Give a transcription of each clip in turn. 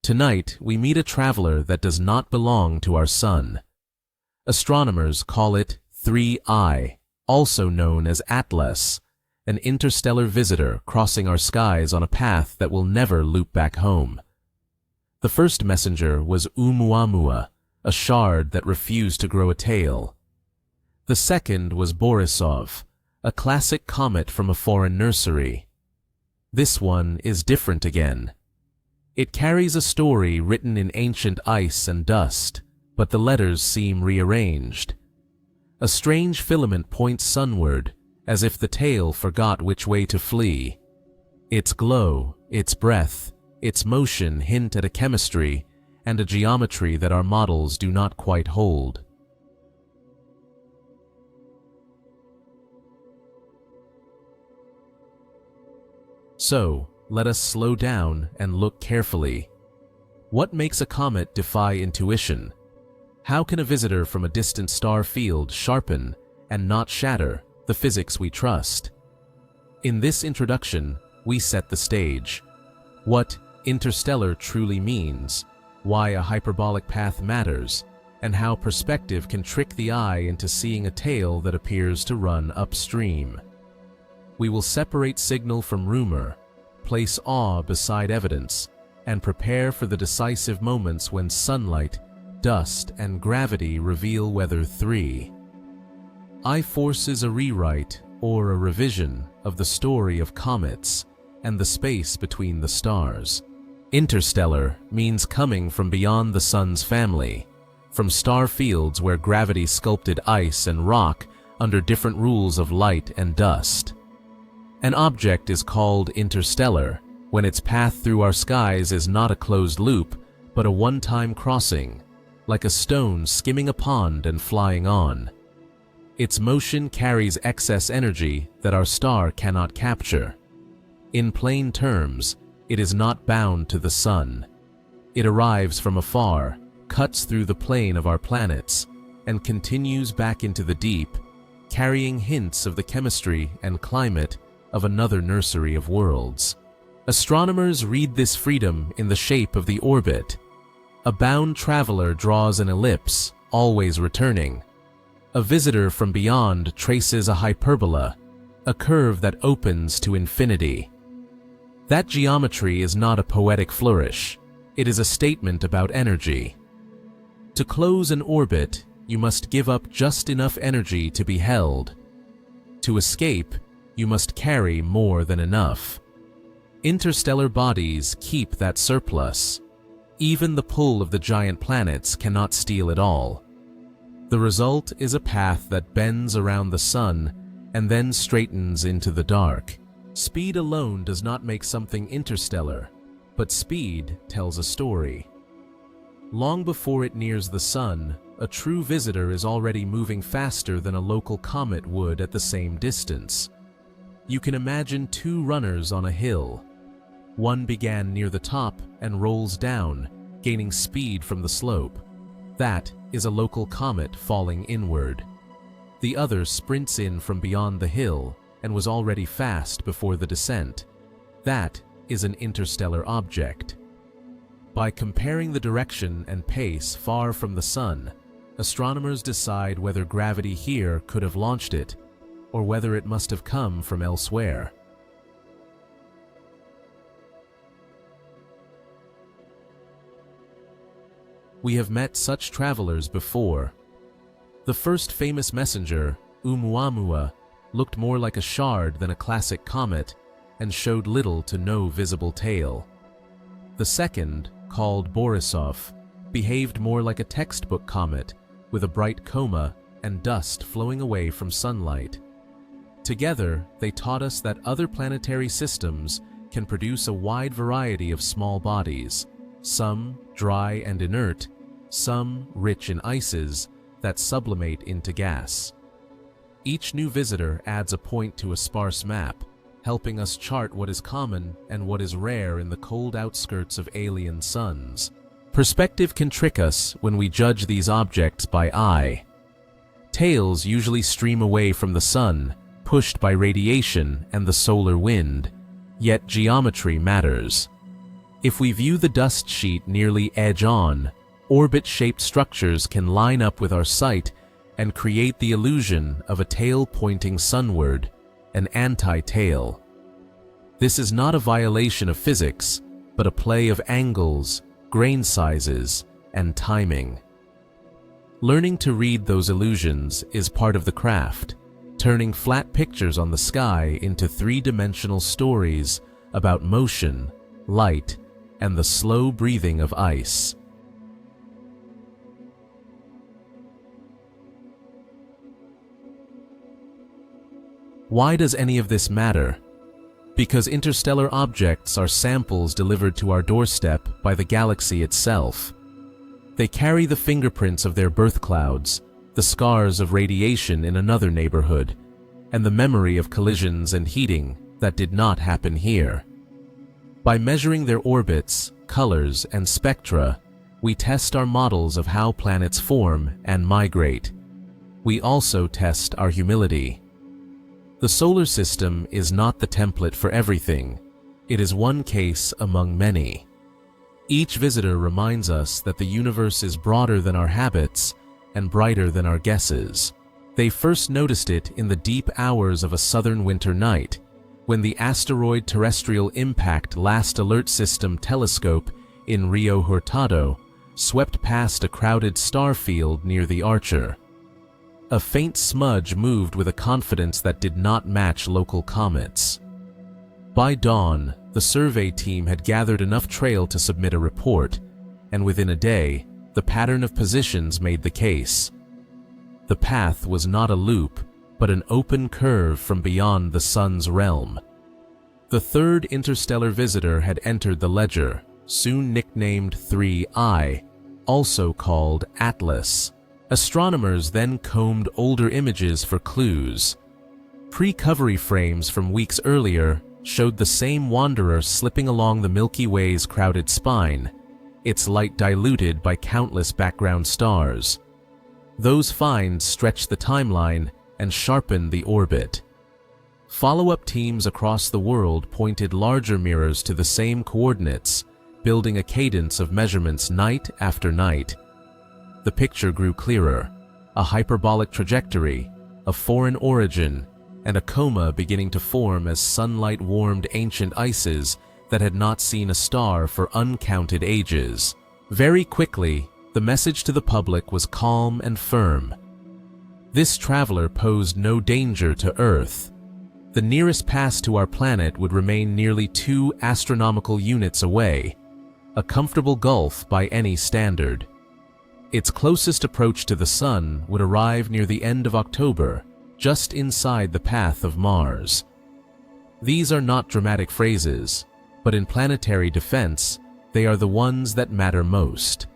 Tonight, we meet a traveler that does not belong to our sun. Astronomers call it 3I, also known as Atlas, an interstellar visitor crossing our skies on a path that will never loop back home. The first messenger was Oumuamua, a shard that refused to grow a tail. The second was Borisov, a classic comet from a foreign nursery. This one is different again. It carries a story written in ancient ice and dust, but the letters seem rearranged. A strange filament points sunward, as if the tail forgot which way to flee. Its glow, its breath, its motion hint at a chemistry and a geometry that our models do not quite hold. So, let us slow down and look carefully. What makes a comet defy intuition? How can a visitor from a distant star field sharpen and not shatter the physics we trust? In this introduction, we set the stage. What interstellar truly means, why a hyperbolic path matters, and how perspective can trick the eye into seeing a tail that appears to run upstream. We will separate signal from rumor, place awe beside evidence, and prepare for the decisive moments when sunlight, dust, and gravity reveal whether 3I force is a rewrite or a revision of the story of comets and the space between the stars. Interstellar means coming from beyond the sun's family, from star fields where gravity sculpted ice and rock under different rules of light and dust. An object is called interstellar when its path through our skies is not a closed loop, but a one-time crossing, like a stone skimming a pond and flying on. Its motion carries excess energy that our star cannot capture. In plain terms, it is not bound to the sun. It arrives from afar, cuts through the plane of our planets, and continues back into the deep, carrying hints of the chemistry and climate of another nursery of worlds. Astronomers read this freedom in the shape of the orbit. A bound traveler draws an ellipse, always returning. A visitor from beyond traces a hyperbola, a curve that opens to infinity. That geometry is not a poetic flourish. It is a statement about energy. To close an orbit, you must give up just enough energy to be held. To escape, you must carry more than enough. Interstellar bodies keep that surplus. Even the pull of the giant planets cannot steal it all. The result is a path that bends around the sun and then straightens into the dark. Speed alone does not make something interstellar, but speed tells a story. Long before it nears the sun, a true visitor is already moving faster than a local comet would at the same distance. You can imagine two runners on a hill. One began near the top and rolls down, gaining speed from the slope. That is a local comet falling inward. The other sprints in from beyond the hill and was already fast before the descent. That is an interstellar object. By comparing the direction and pace far from the sun, astronomers decide whether gravity here could have launched it, or whether it must have come from elsewhere. We have met such travelers before. The first famous messenger, Oumuamua, looked more like a shard than a classic comet and showed little to no visible tail. The second, called Borisov, behaved more like a textbook comet with a bright coma and dust flowing away from sunlight. Together, they taught us that other planetary systems can produce a wide variety of small bodies, some dry and inert, some rich in ices that sublimate into gas. Each new visitor adds a point to a sparse map, helping us chart what is common and what is rare in the cold outskirts of alien suns. Perspective can trick us when we judge these objects by eye. Tails usually stream away from the sun, pushed by radiation and the solar wind, yet geometry matters. If we view the dust sheet nearly edge-on, orbit-shaped structures can line up with our sight and create the illusion of a tail pointing sunward, an anti-tail. This is not a violation of physics, but a play of angles, grain sizes, and timing. Learning to read those illusions is part of the craft, turning flat pictures on the sky into three-dimensional stories about motion, light, and the slow breathing of ice. Why does any of this matter? Because interstellar objects are samples delivered to our doorstep by the galaxy itself. They carry the fingerprints of their birth clouds, the scars of radiation in another neighborhood, and the memory of collisions and heating that did not happen here. By measuring their orbits, colors, and spectra, we test our models of how planets form and migrate. We also test our humility. The solar system is not the template for everything. It is one case among many. Each visitor reminds us that the universe is broader than our habits and brighter than our guesses. They first noticed it in the deep hours of a southern winter night, when the Asteroid Terrestrial Impact Last Alert System telescope in Rio Hurtado swept past a crowded star field near the Archer. A faint smudge moved with a confidence that did not match local comets. By dawn, the survey team had gathered enough trail to submit a report, and within a day, the pattern of positions made the case. The path was not a loop, but an open curve from beyond the sun's realm. The third interstellar visitor had entered the ledger, soon nicknamed 3I, also called Atlas. Astronomers then combed older images for clues. Pre-covery frames from weeks earlier showed the same wanderer slipping along the Milky Way's crowded spine, its light diluted by countless background stars. Those finds stretched the timeline and sharpened the orbit. Follow-up teams across the world pointed larger mirrors to the same coordinates, building a cadence of measurements night after night. The picture grew clearer, a hyperbolic trajectory, a foreign origin, and a coma beginning to form as sunlight warmed ancient ices that had not seen a star for uncounted ages. Very quickly, the message to the public was calm and firm. This traveler posed no danger to Earth. The nearest pass to our planet would remain nearly 2 astronomical units away, a comfortable gulf by any standard. Its closest approach to the Sun would arrive near the end of October, just inside the path of Mars. These are not dramatic phrases, but in planetary defense, they are the ones that matter most.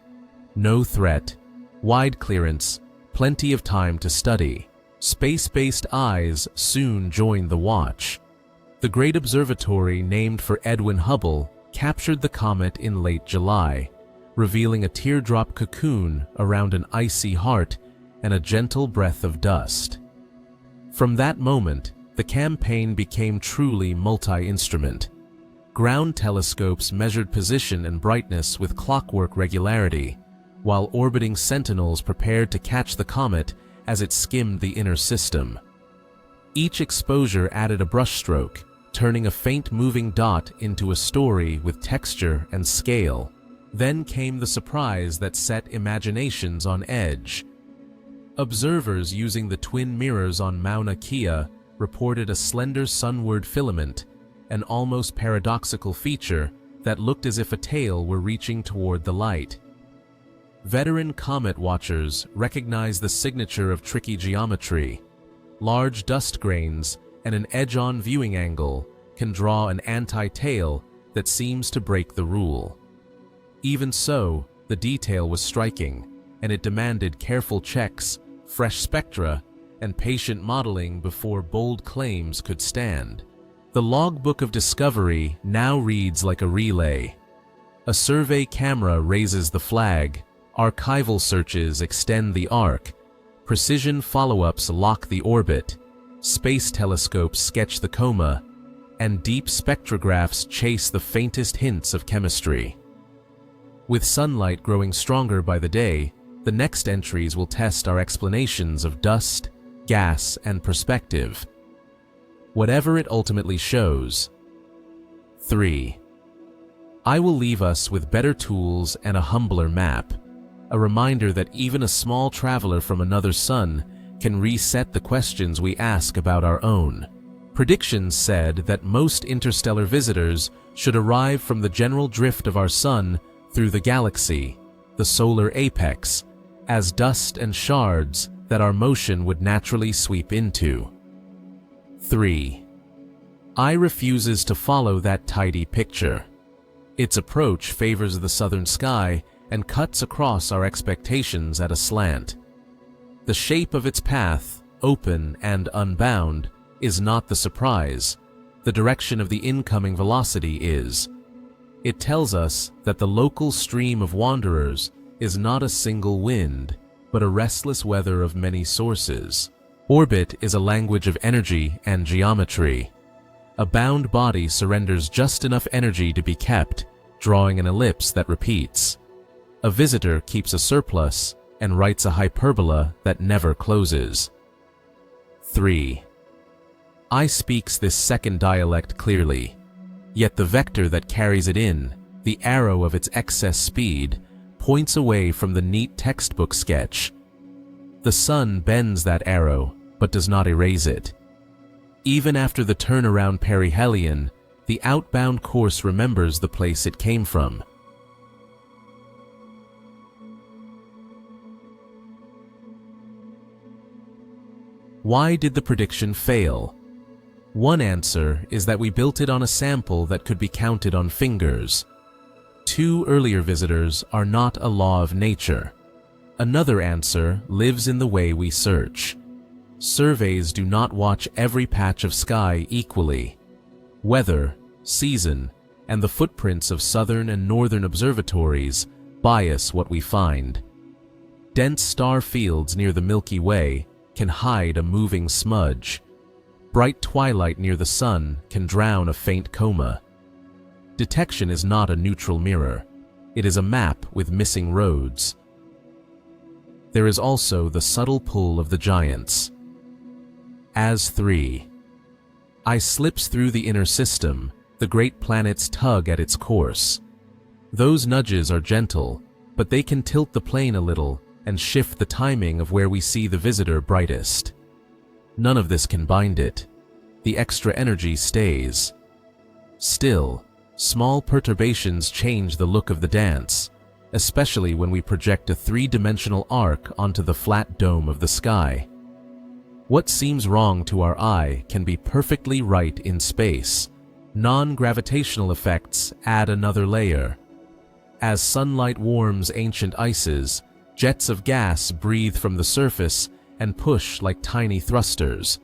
No threat, wide clearance, plenty of time to study. Space-based eyes soon joined the watch. The great observatory named for Edwin Hubble captured the comet in late July, revealing a teardrop cocoon around an icy heart and a gentle breath of dust. From that moment, the campaign became truly multi-instrument. Ground telescopes measured position and brightness with clockwork regularity, while orbiting sentinels prepared to catch the comet as it skimmed the inner system. Each exposure added a brushstroke, turning a faint moving dot into a story with texture and scale. Then came the surprise that set imaginations on edge. Observers using the twin mirrors on Mauna Kea reported a slender sunward filament, an almost paradoxical feature that looked as if a tail were reaching toward the light. Veteran comet watchers recognized the signature of tricky geometry. Large dust grains and an edge-on viewing angle can draw an anti-tail that seems to break the rule. Even so, the detail was striking, and it demanded careful checks, fresh spectra, and patient modeling before bold claims could stand. The logbook of discovery now reads like a relay. A survey camera raises the flag, archival searches extend the arc, precision follow-ups lock the orbit, space telescopes sketch the coma, and deep spectrographs chase the faintest hints of chemistry. With sunlight growing stronger by the day, the next entries will test our explanations of dust, gas, and perspective. Whatever it ultimately shows. 3. I will leave us with better tools and a humbler map, a reminder that even a small traveler from another sun can reset the questions we ask about our own. Predictions said that most interstellar visitors should arrive from the general drift of our sun through the galaxy, the solar apex, as dust and shards that our motion would naturally sweep into. 3. I refuses to follow that tidy picture. Its approach favors the southern sky and cuts across our expectations at a slant. The shape of its path, open and unbound, is not the surprise. The direction of the incoming velocity is. It tells us that the local stream of wanderers is not a single wind, but a restless weather of many sources. Orbit is a language of energy and geometry. A bound body surrenders just enough energy to be kept, drawing an ellipse that repeats. A visitor keeps a surplus and writes a hyperbola that never closes. 3. I speaks this second dialect clearly, yet the vector that carries it in, the arrow of its excess speed, points away from the neat textbook sketch. The sun bends that arrow, but does not erase it. Even after the turnaround perihelion, the outbound course remembers the place it came from. Why did the prediction fail? One answer is that we built it on a sample that could be counted on fingers. 2 earlier visitors are not a law of nature. Another answer lives in the way we search. Surveys do not watch every patch of sky equally. Weather, season, and the footprints of southern and northern observatories bias what we find. Dense star fields near the Milky Way can hide a moving smudge. Bright twilight near the sun can drown a faint coma. Detection is not a neutral mirror. It is a map with missing roads. There is also the subtle pull of the giants. As 3. I slips through the inner system, the great planets tug at its course. Those nudges are gentle, but they can tilt the plane a little and shift the timing of where we see the visitor brightest. None of this can bind it. The extra energy stays. Still, small perturbations change the look of the dance, especially when we project a 3-dimensional arc onto the flat dome of the sky. What seems wrong to our eye can be perfectly right in space. Non-gravitational effects add another layer. As sunlight warms ancient ices, jets of gas breathe from the surface and push like tiny thrusters.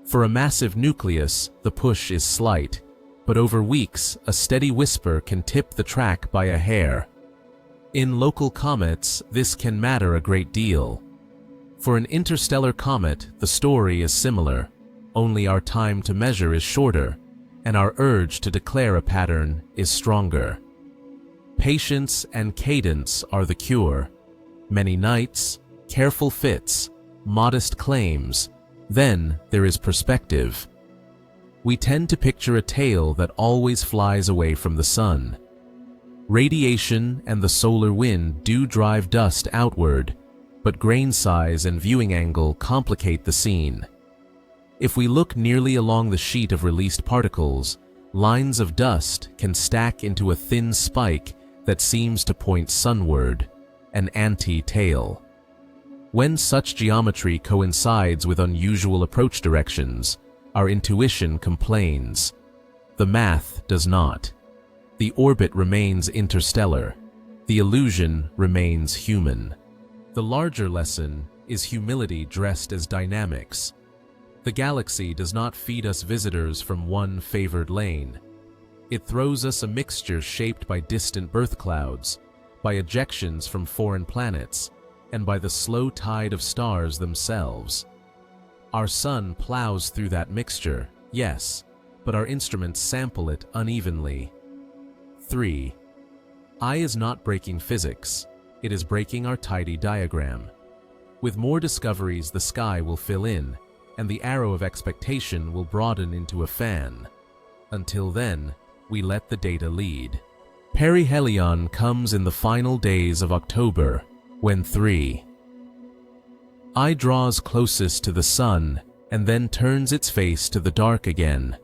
For a massive nucleus, the push is slight, but over weeks, a steady whisper can tip the track by a hair. In local comets, this can matter a great deal. For an interstellar comet, the story is similar, only our time to measure is shorter, and our urge to declare a pattern is stronger. Patience and cadence are the cure. Many nights, careful fits, modest claims, then there is perspective. We tend to picture a tail that always flies away from the sun. Radiation and the solar wind do drive dust outward, but grain size and viewing angle complicate the scene. If we look nearly along the sheet of released particles, lines of dust can stack into a thin spike that seems to point sunward, an anti-tail. When such geometry coincides with unusual approach directions, our intuition complains. The math does not. The orbit remains interstellar. The illusion remains human. The larger lesson is humility dressed as dynamics. The galaxy does not feed us visitors from one favored lane. It throws us a mixture shaped by distant birth clouds, by ejections from foreign planets, and by the slow tide of stars themselves. Our sun plows through that mixture, yes, but our instruments sample it unevenly. 3. Eye is not breaking physics, it is breaking our tidy diagram. With more discoveries, the sky will fill in, and the arrow of expectation will broaden into a fan. Until then, we let the data lead. Perihelion comes in the final days of October, when 3. Eye draws closest to the sun and then turns its face to the dark again.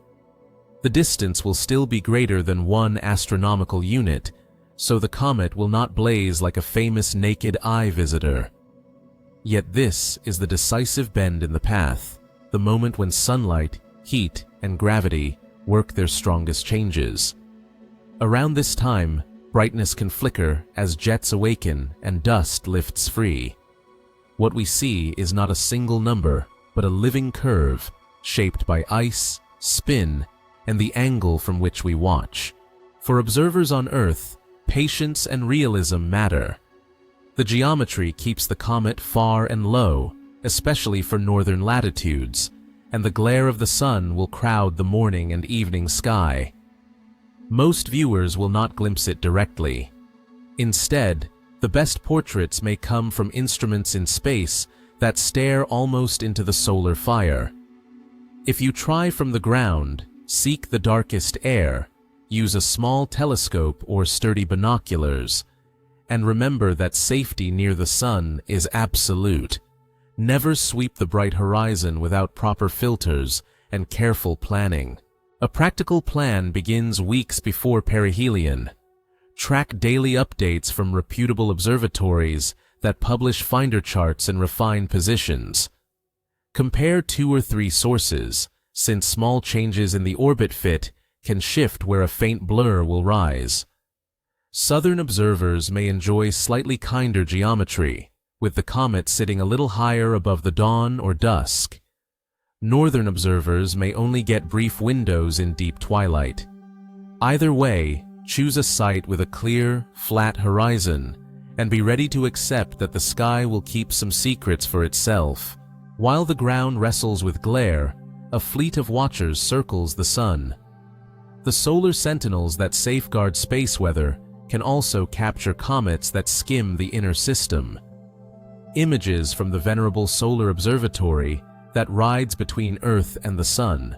The distance will still be greater than 1 astronomical unit, so the comet will not blaze like a famous naked eye visitor. Yet this is the decisive bend in the path, the moment when sunlight, heat, and gravity work their strongest changes. Around this time, brightness can flicker as jets awaken and dust lifts free. What we see is not a single number, but a living curve shaped by ice, spin, and the angle from which we watch. For observers on Earth, patience and realism matter. The geometry keeps the comet far and low, especially for northern latitudes, and the glare of the sun will crowd the morning and evening sky. Most viewers will not glimpse it directly. Instead, the best portraits may come from instruments in space that stare almost into the solar fire. If you try from the ground, seek the darkest air, use a small telescope or sturdy binoculars, and remember that safety near the sun is absolute. Never sweep the bright horizon without proper filters and careful planning. A practical plan begins weeks before perihelion. Track daily updates from reputable observatories that publish finder charts and refined positions. Compare 2 or 3 sources, since small changes in the orbit fit can shift where a faint blur will rise. Southern observers may enjoy slightly kinder geometry, with the comet sitting a little higher above the dawn or dusk. Northern observers may only get brief windows in deep twilight. Either way, choose a site with a clear, flat horizon, and be ready to accept that the sky will keep some secrets for itself. While the ground wrestles with glare, a fleet of watchers circles the sun. The solar sentinels that safeguard space weather can also capture comets that skim the inner system. Images from the venerable solar observatory that rides between Earth and the sun,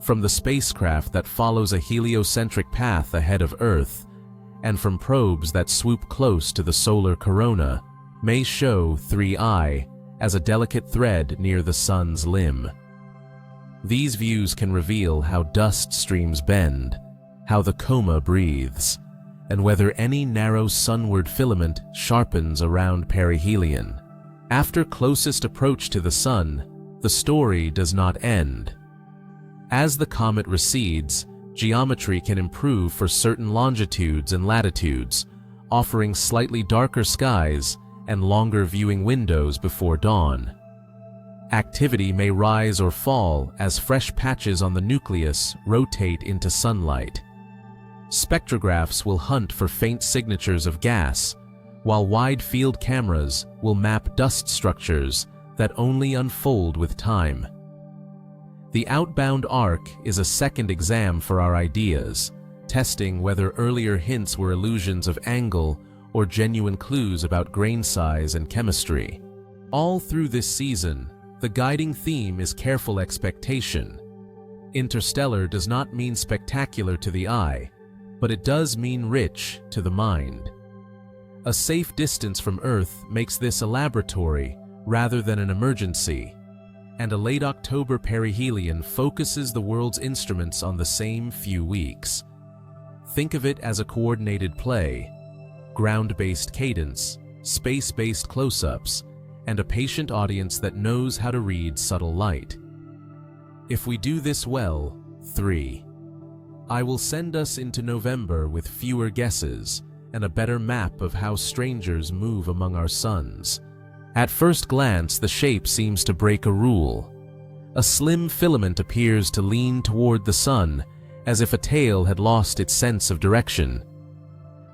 from the spacecraft that follows a heliocentric path ahead of Earth, and from probes that swoop close to the solar corona, may show 3i as a delicate thread near the sun's limb. These views can reveal how dust streams bend, how the coma breathes, and whether any narrow sunward filament sharpens around perihelion. After closest approach to the sun, the story does not end. As the comet recedes, geometry can improve for certain longitudes and latitudes, offering slightly darker skies and longer viewing windows before dawn. Activity may rise or fall as fresh patches on the nucleus rotate into sunlight. Spectrographs will hunt for faint signatures of gas, while wide-field cameras will map dust structures that only unfold with time. The outbound arc is a second exam for our ideas, testing whether earlier hints were illusions of angle or genuine clues about grain size and chemistry. All through this season, the guiding theme is careful expectation. Interstellar does not mean spectacular to the eye, but it does mean rich to the mind. A safe distance from Earth makes this a laboratory rather than an emergency, and a late October perihelion focuses the world's instruments on the same few weeks. Think of it as a coordinated play, ground-based cadence, space-based close-ups, and a patient audience that knows how to read subtle light. If we do this well, 3. I will send us into November with fewer guesses and a better map of how strangers move among our suns. At first glance, the shape seems to break a rule. A slim filament appears to lean toward the sun, as if a tail had lost its sense of direction.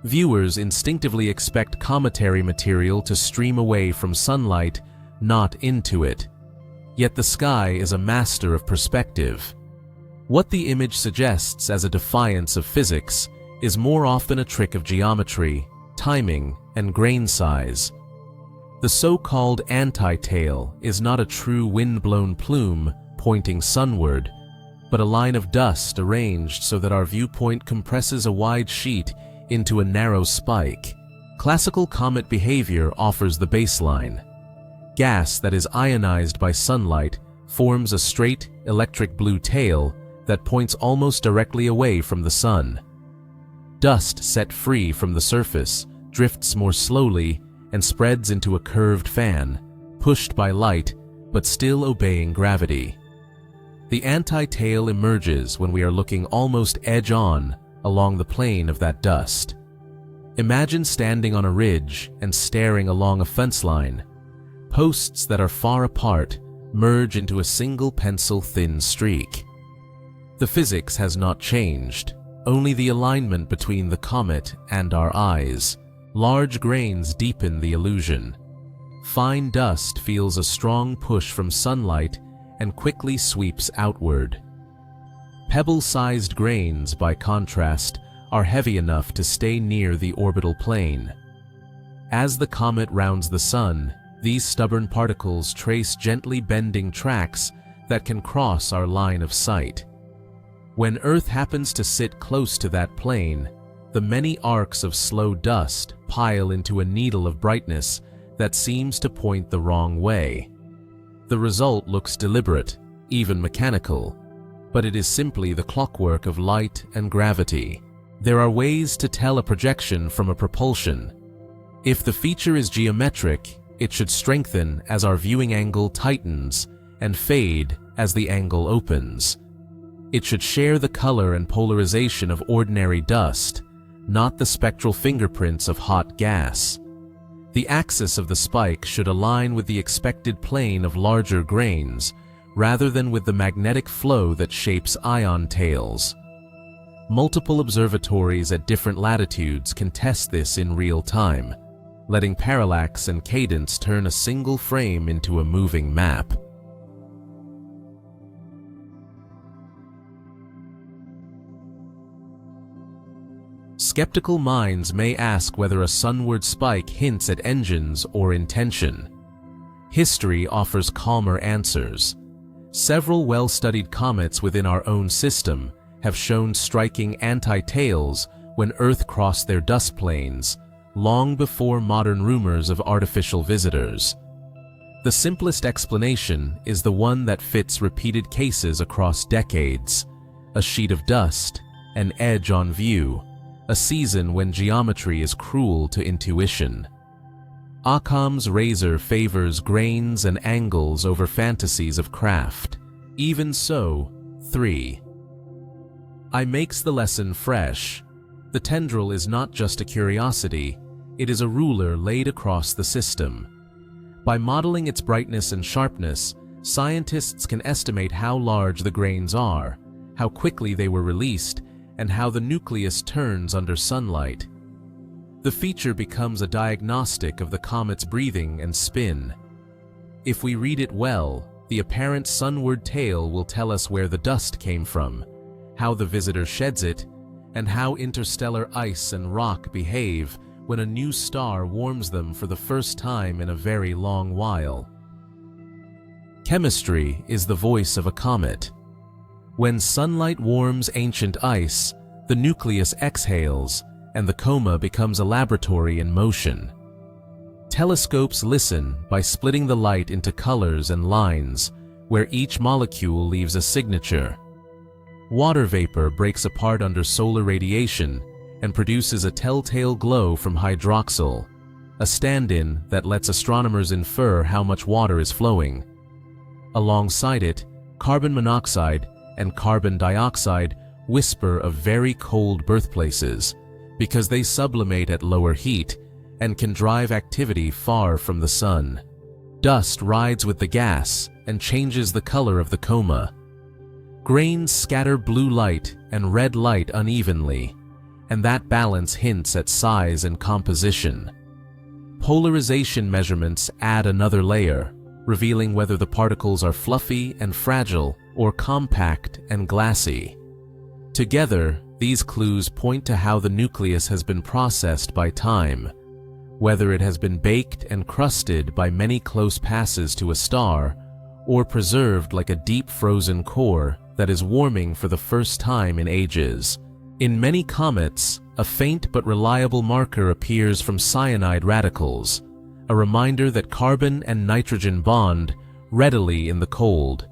Viewers instinctively expect cometary material to stream away from sunlight, not into it. Yet the sky is a master of perspective. What the image suggests as a defiance of physics is more often a trick of geometry, timing, and grain size. The so-called anti-tail is not a true wind-blown plume pointing sunward, but a line of dust arranged so that our viewpoint compresses a wide sheet into a narrow spike. Classical comet behavior offers the baseline. Gas that is ionized by sunlight forms a straight, electric blue tail that points almost directly away from the sun. Dust set free from the surface drifts more slowly and spreads into a curved fan, pushed by light but still obeying gravity. The anti-tail emerges when we are looking almost edge-on along the plane of that dust. Imagine standing on a ridge and staring along a fence line. Posts that are far apart merge into a single pencil-thin streak. The physics has not changed, only the alignment between the comet and our eyes. Large grains deepen the illusion. Fine dust feels a strong push from sunlight and quickly sweeps outward. Pebble-sized grains, by contrast, are heavy enough to stay near the orbital plane. As the comet rounds the sun, these stubborn particles trace gently bending tracks that can cross our line of sight. When Earth happens to sit close to that plane, the many arcs of slow dust pile into a needle of brightness that seems to point the wrong way. The result looks deliberate, even mechanical, but it is simply the clockwork of light and gravity. There are ways to tell a projection from a propulsion. If the feature is geometric, it should strengthen as our viewing angle tightens and fade as the angle opens. It should share the color and polarization of ordinary dust, not the spectral fingerprints of hot gas. The axis of the spike should align with the expected plane of larger grains, rather than with the magnetic flow that shapes ion tails. Multiple observatories at different latitudes can test this in real time, letting parallax and cadence turn a single frame into a moving map. Skeptical minds may ask whether a sunward spike hints at engines or intention. History offers calmer answers. Several well-studied comets within our own system have shown striking anti-tails when Earth crossed their dust plains, long before modern rumors of artificial visitors. The simplest explanation is the one that fits repeated cases across decades: a sheet of dust, an edge on view, a season when geometry is cruel to intuition. Occam's razor favors grains and angles over fantasies of craft. Even so, 3. I makes the lesson fresh. The tendril is not just a curiosity, it is a ruler laid across the system. By modeling its brightness and sharpness, scientists can estimate how large the grains are, how quickly they were released, and how the nucleus turns under sunlight. The feature becomes a diagnostic of the comet's breathing and spin. If we read it well, the apparent sunward tail will tell us where the dust came from, how the visitor sheds it, and how interstellar ice and rock behave when a new star warms them for the first time in a very long while. Chemistry is the voice of a comet. When sunlight warms ancient ice, the nucleus exhales, and the coma becomes a laboratory in motion. Telescopes listen by splitting the light into colors and lines, where each molecule leaves a signature. Water vapor breaks apart under solar radiation and produces a telltale glow from hydroxyl, a stand-in that lets astronomers infer how much water is flowing. Alongside it, carbon monoxide and carbon dioxide whisper of very cold birthplaces, because they sublimate at lower heat and can drive activity far from the sun. Dust rides with the gas and changes the color of the coma. Grains scatter blue light and red light unevenly, and that balance hints at size and composition. Polarization measurements add another layer, revealing whether the particles are fluffy and fragile or compact and glassy. Together, these clues point to how the nucleus has been processed by time, whether it has been baked and crusted by many close passes to a star, or preserved like a deep frozen core that is warming for the first time in ages. In many comets, a faint but reliable marker appears from cyanide radicals, a reminder that carbon and nitrogen bond readily in the cold.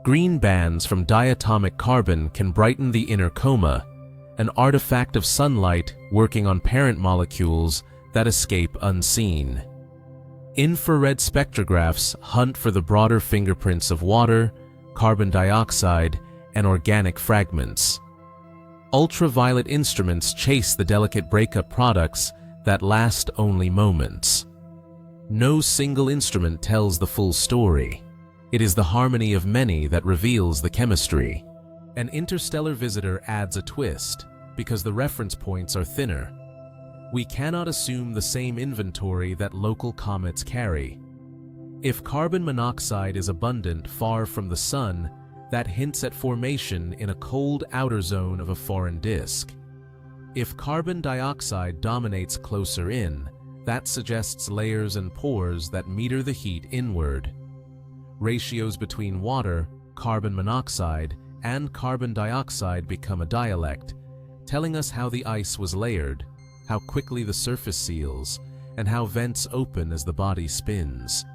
Green bands from diatomic carbon can brighten the inner coma, an artifact of sunlight working on parent molecules that escape unseen. Infrared spectrographs hunt for the broader fingerprints of water, carbon dioxide, and organic fragments. Ultraviolet instruments chase the delicate breakup products that last only moments. No single instrument tells the full story. It is the harmony of many that reveals the chemistry. An interstellar visitor adds a twist, because the reference points are thinner. We cannot assume the same inventory that local comets carry. If carbon monoxide is abundant far from the Sun, that hints at formation in a cold outer zone of a foreign disk. If carbon dioxide dominates closer in, that suggests layers and pores that meter the heat inward. Ratios between water, carbon monoxide, and carbon dioxide become a dialect, telling us how the ice was layered, how quickly the surface seals, and how vents open as the body spins.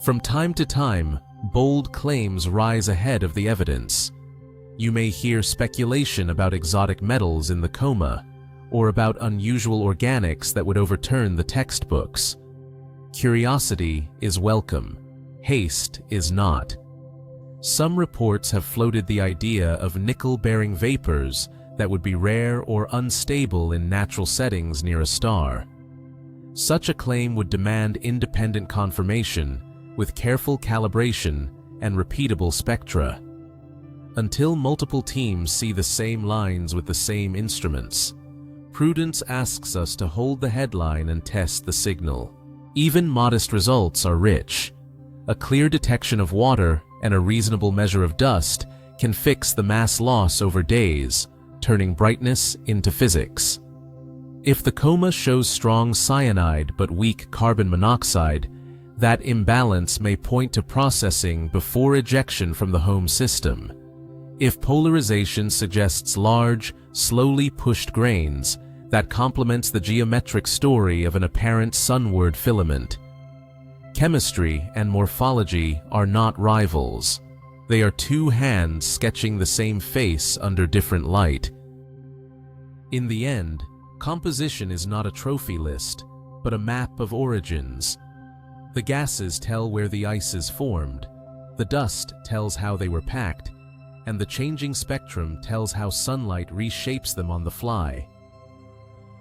From time to time, bold claims rise ahead of the evidence. You may hear speculation about exotic metals in the coma, or about unusual organics that would overturn the textbooks. Curiosity is welcome. Haste is not. Some reports have floated the idea of nickel-bearing vapors that would be rare or unstable in natural settings near a star. Such a claim would demand independent confirmation with careful calibration and repeatable spectra. Until multiple teams see the same lines with the same instruments, prudence asks us to hold the headline and test the signal. Even modest results are rich. A clear detection of water and a reasonable measure of dust can fix the mass loss over days, turning brightness into physics. If the coma shows strong cyanide but weak carbon monoxide, that imbalance may point to processing before ejection from the home system. If polarization suggests large, slowly pushed grains, that complements the geometric story of an apparent sunward filament. Chemistry and morphology are not rivals. They are two hands sketching the same face under different light. In the end, composition is not a trophy list, but a map of origins. The gases tell where the ice is formed, the dust tells how they were packed, and the changing spectrum tells how sunlight reshapes them on the fly.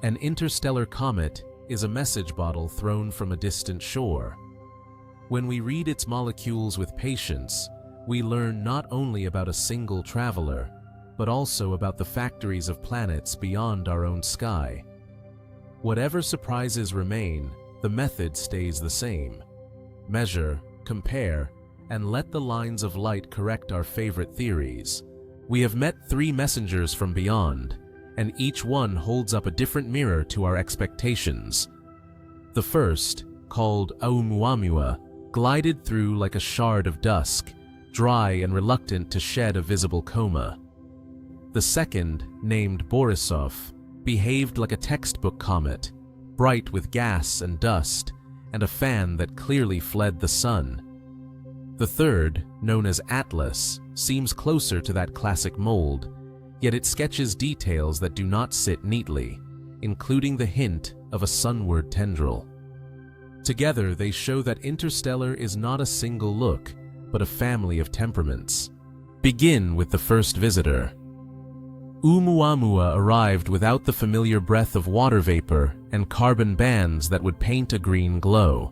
An interstellar comet is a message bottle thrown from a distant shore. When we read its molecules with patience, we learn not only about a single traveler, but also about the factories of planets beyond our own sky. Whatever surprises remain, the method stays the same. Measure, compare, and let the lines of light correct our favorite theories. We have met 3 messengers from beyond, and each one holds up a different mirror to our expectations. The first, called Oumuamua, glided through like a shard of dusk, dry and reluctant to shed a visible coma. The second, named Borisov, behaved like a textbook comet, bright with gas and dust, and a fan that clearly fled the sun. The third, known as Atlas, seems closer to that classic mold, yet it sketches details that do not sit neatly, including the hint of a sunward tendril. Together, they show that interstellar is not a single look, but a family of temperaments. Begin with the first visitor. Oumuamua arrived without the familiar breath of water vapor and carbon bands that would paint a green glow.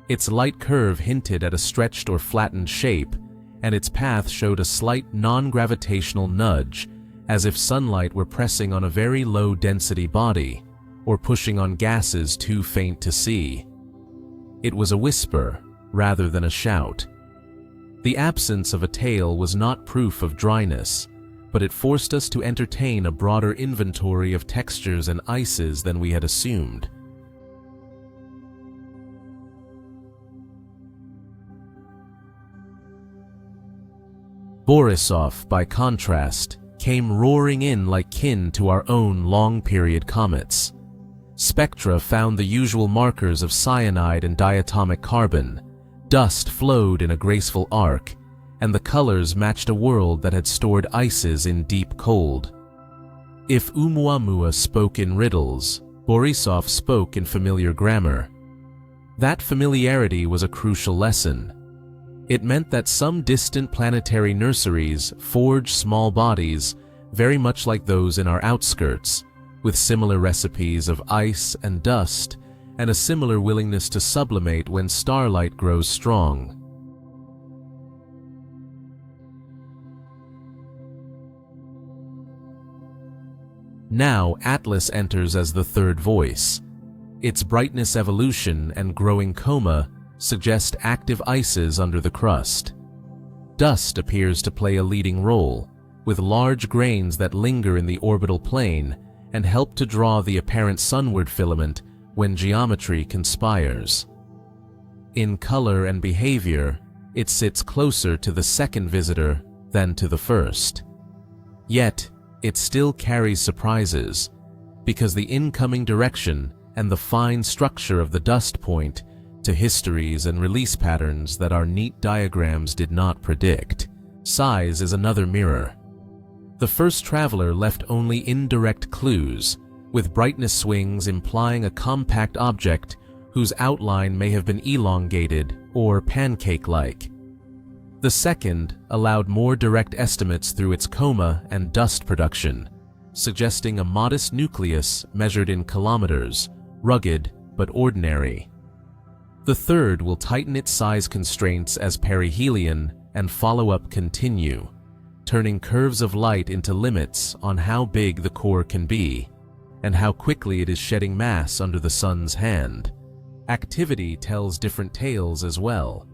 Its light curve hinted at a stretched or flattened shape, and its path showed a slight non-gravitational nudge, as if sunlight were pressing on a very low-density body, or pushing on gases too faint to see. It was a whisper rather than a shout. The absence of a tail was not proof of dryness, but it forced us to entertain a broader inventory of textures and ices than we had assumed. Borisov, by contrast, came roaring in like kin to our own long-period comets. Spectra found the usual markers of cyanide and diatomic carbon. Dust flowed in a graceful arc, and the colors matched a world that had stored ices in deep cold. If Oumuamua spoke in riddles, Borisov spoke in familiar grammar. That familiarity was a crucial lesson. It meant that some distant planetary nurseries forge small bodies very much like those in our outskirts, with similar recipes of ice and dust and a similar willingness to sublimate when starlight grows strong. Now Atlas enters as the third voice. Its brightness evolution and growing coma suggest active ices under the crust. Dust appears to play a leading role, with large grains that linger in the orbital plane and help to draw the apparent sunward filament when geometry conspires. In color and behavior, it sits closer to the second visitor than to the first. Yet, it still carries surprises, because the incoming direction and the fine structure of the dust point to histories and release patterns that our neat diagrams did not predict. Size is another mirror. The first traveler left only indirect clues, with brightness swings implying a compact object whose outline may have been elongated or pancake-like. The second allowed more direct estimates through its coma and dust production, suggesting a modest nucleus measured in kilometers, rugged but ordinary. The third will tighten its size constraints as perihelion and follow-up continue, turning curves of light into limits on how big the core can be and how quickly it is shedding mass under the sun's hand. Activity tells different tales as well.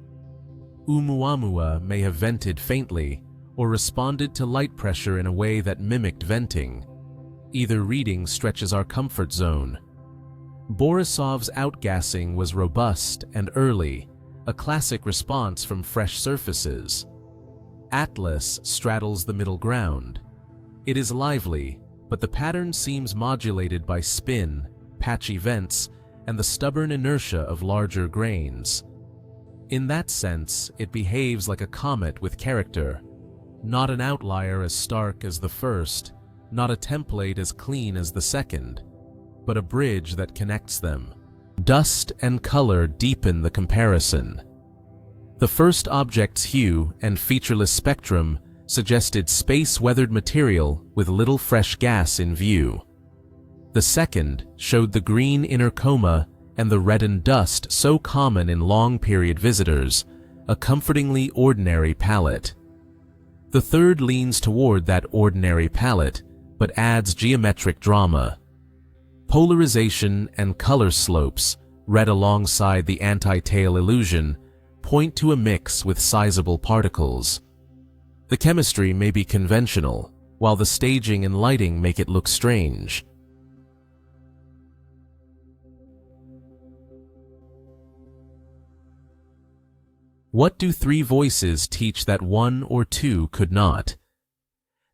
Oumuamua may have vented faintly or responded to light pressure in a way that mimicked venting. Either reading stretches our comfort zone. Borisov's outgassing was robust and early, a classic response from fresh surfaces. Atlas straddles the middle ground. It is lively, but the pattern seems modulated by spin, patchy vents, and the stubborn inertia of larger grains. In that sense, it behaves like a comet with character, not an outlier as stark as the first, not a template as clean as the second, but a bridge that connects them. Dust and color deepen the comparison. The first object's hue and featureless spectrum suggested space-weathered material with little fresh gas in view. The second showed the green inner coma and the reddened dust so common in long-period visitors, a comfortingly ordinary palette. The third leans toward that ordinary palette, but adds geometric drama. Polarization and color slopes, read alongside the anti-tail illusion, point to a mix with sizable particles. The chemistry may be conventional, while the staging and lighting make it look strange. What do three voices teach that one or two could not?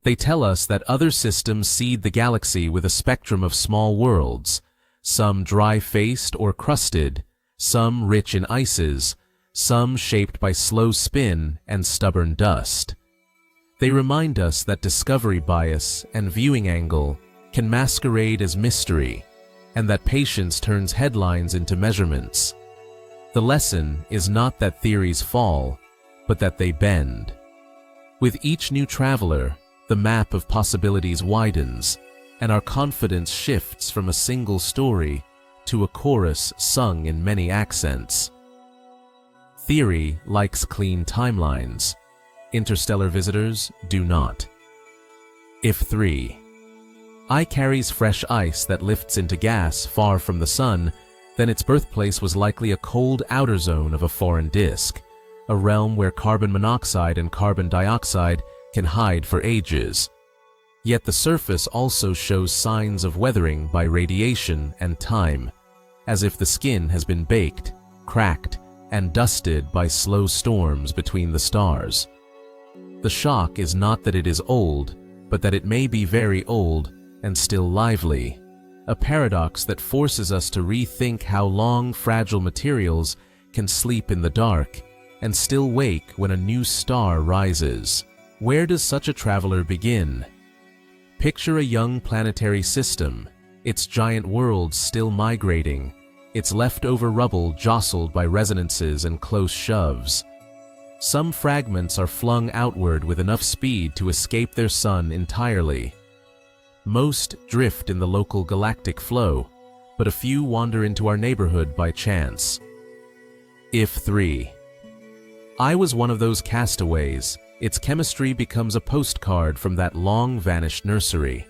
They tell us that other systems seed the galaxy with a spectrum of small worlds, some dry-faced or crusted, some rich in ices, some shaped by slow spin and stubborn dust. They remind us that discovery bias and viewing angle can masquerade as mystery, and that patience turns headlines into measurements. The lesson is not that theories fall, but that they bend. With each new traveler, the map of possibilities widens, and our confidence shifts from a single story to a chorus sung in many accents. Theory likes clean timelines. Interstellar visitors do not. If 3. I carries fresh ice that lifts into gas far from the sun, then its birthplace was likely a cold outer zone of a foreign disk, a realm where carbon monoxide and carbon dioxide can hide for ages. Yet the surface also shows signs of weathering by radiation and time, as if the skin has been baked, cracked, and dusted by slow storms between the stars. The shock is not that it is old, but that it may be very old and still lively, a paradox that forces us to rethink how long fragile materials can sleep in the dark and still wake when a new star rises. Where does such a traveler begin? Picture a young planetary system, its giant worlds still migrating, its leftover rubble jostled by resonances and close shoves. Some fragments are flung outward with enough speed to escape their sun entirely. Most drift in the local galactic flow, but a few wander into our neighborhood by chance. If 3. I was one of those castaways, its chemistry becomes a postcard from that long-vanished nursery.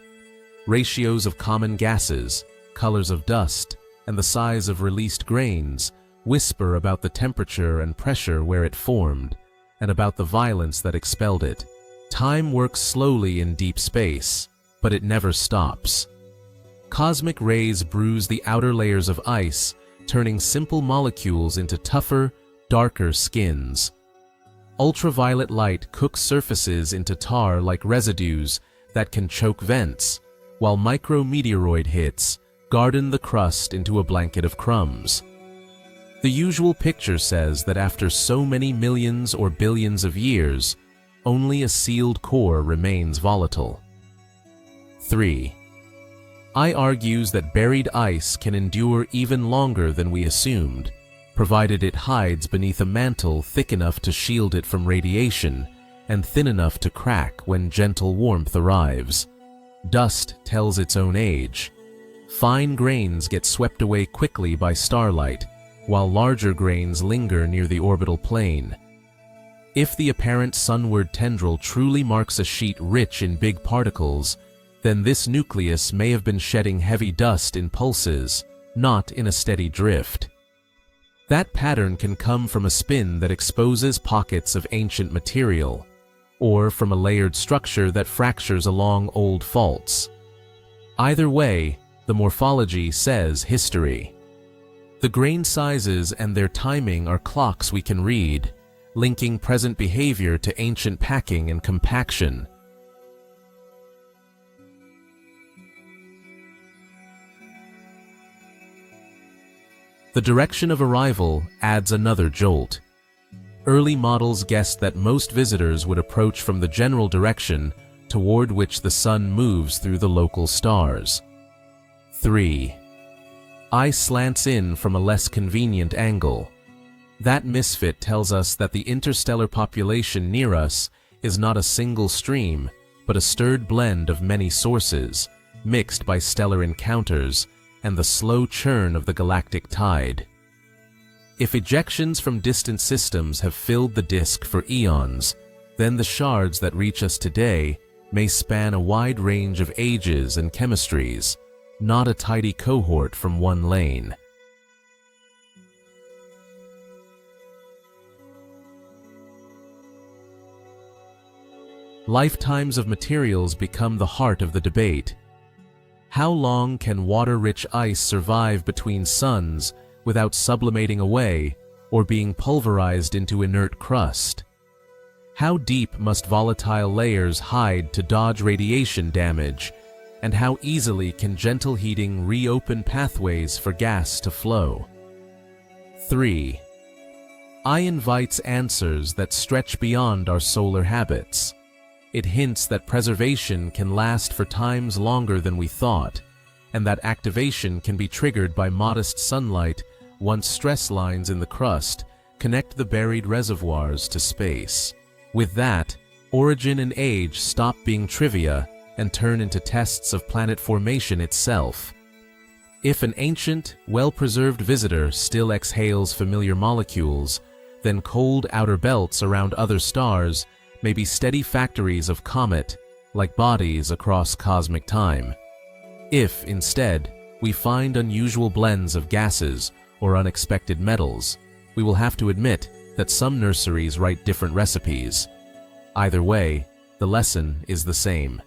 Ratios of common gases, colors of dust, and the size of released grains whisper about the temperature and pressure where it formed, and about the violence that expelled it. Time works slowly in deep space, but it never stops. Cosmic rays bruise the outer layers of ice, turning simple molecules into tougher, darker skins. Ultraviolet light cooks surfaces into tar like residues that can choke vents, while micrometeoroid hits garden the crust into a blanket of crumbs. The usual picture says that after so many millions or billions of years, only a sealed core remains volatile. 3. I argues that buried ice can endure even longer than we assumed, provided it hides beneath a mantle thick enough to shield it from radiation and thin enough to crack when gentle warmth arrives. Dust tells its own age. Fine grains get swept away quickly by starlight, while larger grains linger near the orbital plane. If the apparent sunward tendril truly marks a sheet rich in big particles, then this nucleus may have been shedding heavy dust in pulses, not in a steady drift. That pattern can come from a spin that exposes pockets of ancient material, or from a layered structure that fractures along old faults. Either way, the morphology says history. The grain sizes and their timing are clocks we can read, linking present behavior to ancient packing and compaction. The direction of arrival adds another jolt. Early models guessed that most visitors would approach from the general direction toward which the sun moves through the local stars. 3. I slants in from a less convenient angle. That misfit tells us that the interstellar population near us is not a single stream, but a stirred blend of many sources, mixed by stellar encounters and the slow churn of the galactic tide. If ejections from distant systems have filled the disk for eons, then the shards that reach us today may span a wide range of ages and chemistries, not a tidy cohort from one lane. Lifetimes of materials become the heart of the debate. How long can water-rich ice survive between suns without sublimating away or being pulverized into inert crust? How deep must volatile layers hide to dodge radiation damage, and how easily can gentle heating reopen pathways for gas to flow? 3. I invites answers that stretch beyond our solar habits. It hints that preservation can last for times longer than we thought, and that activation can be triggered by modest sunlight once stress lines in the crust connect the buried reservoirs to space. With that, origin and age stop being trivia and turn into tests of planet formation itself. If an ancient, well-preserved visitor still exhales familiar molecules, then cold outer belts around other stars may be steady factories of comet, like bodies across cosmic time. If, instead, we find unusual blends of gases or unexpected metals, we will have to admit that some nurseries write different recipes. Either way, the lesson is the same.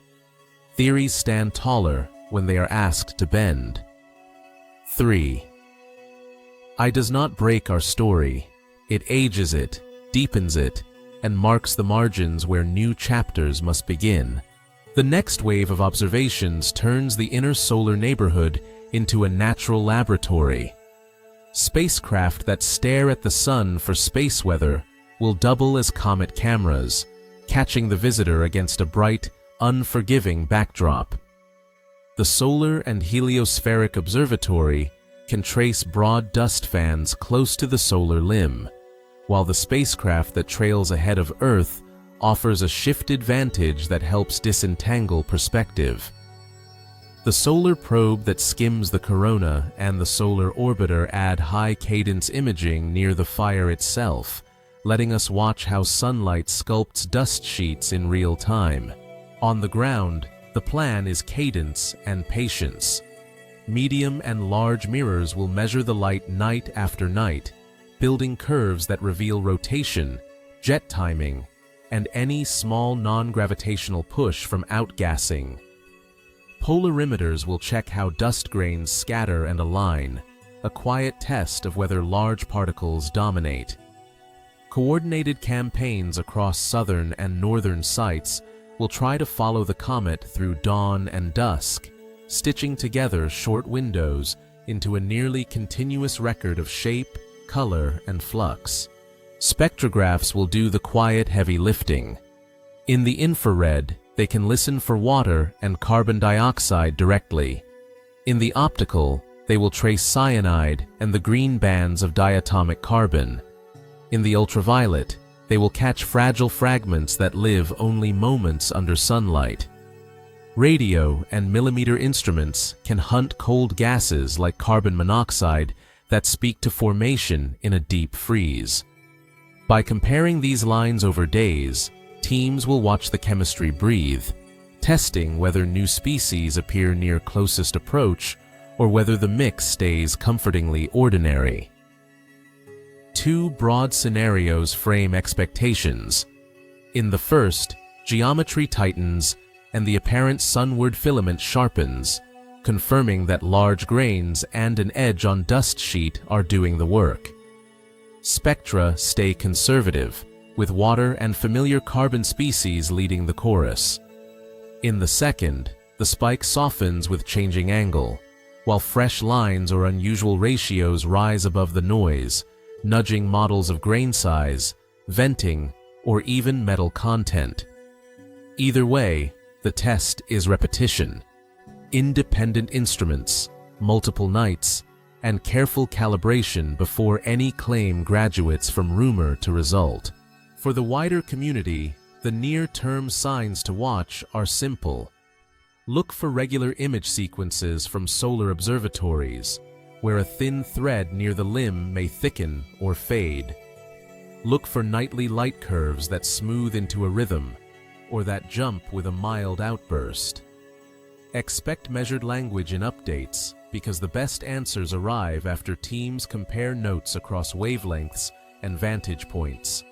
Theories stand taller when they are asked to bend. 3. I does not break our story. It ages it, deepens it, and marks the margins where new chapters must begin. The next wave of observations turns the inner solar neighborhood into a natural laboratory. Spacecraft that stare at the sun for space weather will double as comet cameras, catching the visitor against a bright, unforgiving backdrop. The Solar and Heliospheric Observatory can trace broad dust fans close to the solar limb, while the spacecraft that trails ahead of Earth offers a shifted vantage that helps disentangle perspective. The solar probe that skims the corona and the solar orbiter add high-cadence imaging near the fire itself, letting us watch how sunlight sculpts dust sheets in real time. On the ground, the plan is cadence and patience. Medium and large mirrors will measure the light night after night, building curves that reveal rotation, jet timing, and any small non-gravitational push from outgassing. Polarimeters will check how dust grains scatter and align, a quiet test of whether large particles dominate. Coordinated campaigns across southern and northern sites will try to follow the comet through dawn and dusk, stitching together short windows into a nearly continuous record of shape, color, and flux. Spectrographs will do the quiet, heavy lifting. In the infrared, they can listen for water and carbon dioxide directly. In the optical, they will trace cyanide and the green bands of diatomic carbon. In the ultraviolet, they will catch fragile fragments that live only moments under sunlight. Radio and millimeter instruments can hunt cold gases like carbon monoxide that speak to formation in a deep freeze. By comparing these lines over days, teams will watch the chemistry breathe, testing whether new species appear near closest approach or whether the mix stays comfortingly ordinary. Two broad scenarios frame expectations. In the first, geometry tightens and the apparent sunward filament sharpens, confirming that large grains and an edge on dust sheet are doing the work. Spectra stay conservative, with water and familiar carbon species leading the chorus. In the second, the spike softens with changing angle, while fresh lines or unusual ratios rise above the noise, nudging models of grain size, venting, or even metal content. Either way, the test is repetition. Independent instruments, multiple nights, and careful calibration before any claim graduates from rumor to result. For the wider community, the near-term signs to watch are simple. Look for regular image sequences from solar observatories, where a thin thread near the limb may thicken or fade. Look for nightly light curves that smooth into a rhythm, or that jump with a mild outburst. Expect measured language in updates, because the best answers arrive after teams compare notes across wavelengths and vantage points.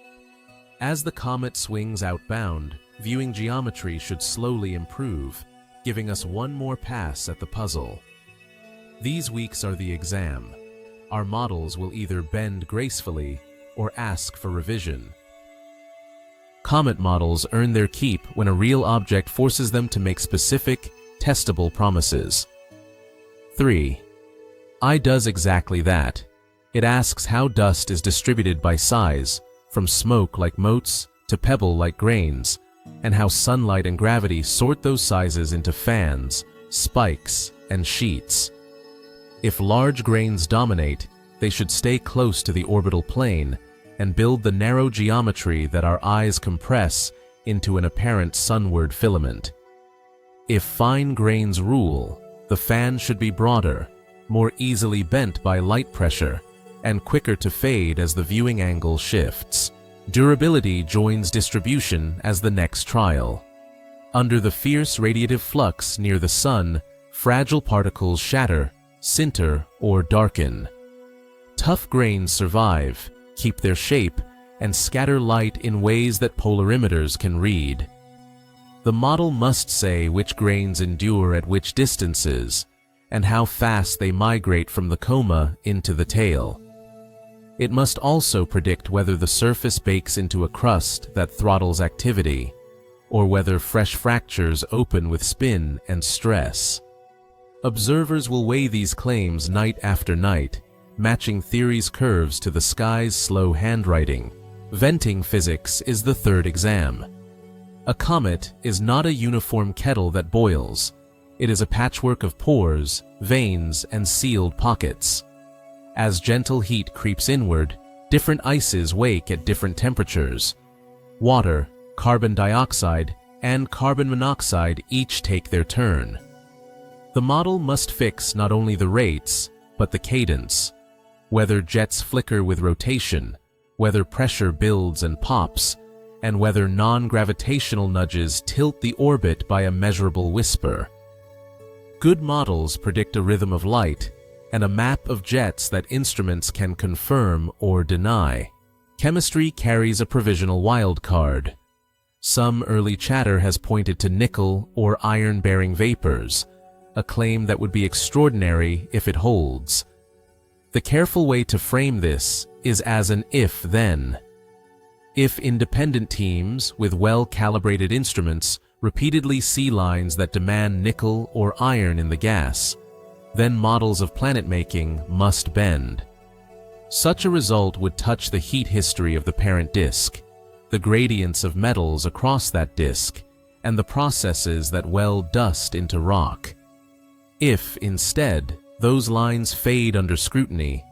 As the comet swings outbound, viewing geometry should slowly improve, giving us one more pass at the puzzle. These weeks are the exam. Our models will either bend gracefully or ask for revision. Comet models earn their keep when a real object forces them to make specific, testable promises. 3. I does exactly that. It asks how dust is distributed by size, from smoke like motes to pebble like grains, and how sunlight and gravity sort those sizes into fans, spikes, and sheets. If large grains dominate, they should stay close to the orbital plane and build the narrow geometry that our eyes compress into an apparent sunward filament. If fine grains rule, the fan should be broader, more easily bent by light pressure, and quicker to fade as the viewing angle shifts. Durability joins distribution as the next trial. Under the fierce radiative flux near the sun, fragile particles shatter, sinter, or darken. Tough grains survive, keep their shape, and scatter light in ways that polarimeters can read. The model must say which grains endure at which distances, and how fast they migrate from the coma into the tail. It must also predict whether the surface bakes into a crust that throttles activity, or whether fresh fractures open with spin and stress. Observers will weigh these claims night after night, matching theory's curves to the sky's slow handwriting. Venting physics is the third exam. A comet is not a uniform kettle that boils. It is a patchwork of pores, veins, and sealed pockets. As gentle heat creeps inward, different ices wake at different temperatures. Water, carbon dioxide, and carbon monoxide each take their turn. The model must fix not only the rates, but the cadence. Whether jets flicker with rotation, whether pressure builds and pops, and whether non-gravitational nudges tilt the orbit by a measurable whisper. Good models predict a rhythm of light and a map of jets that instruments can confirm or deny. Chemistry carries a provisional wild card. Some early chatter has pointed to nickel or iron-bearing vapors, a claim that would be extraordinary if it holds. The careful way to frame this is as an if-then. If independent teams with well-calibrated instruments repeatedly see lines that demand nickel or iron in the gas, then models of planet-making must bend. Such a result would touch the heat history of the parent disk, the gradients of metals across that disk, and the processes that weld dust into rock. If, instead, those lines fade under scrutiny,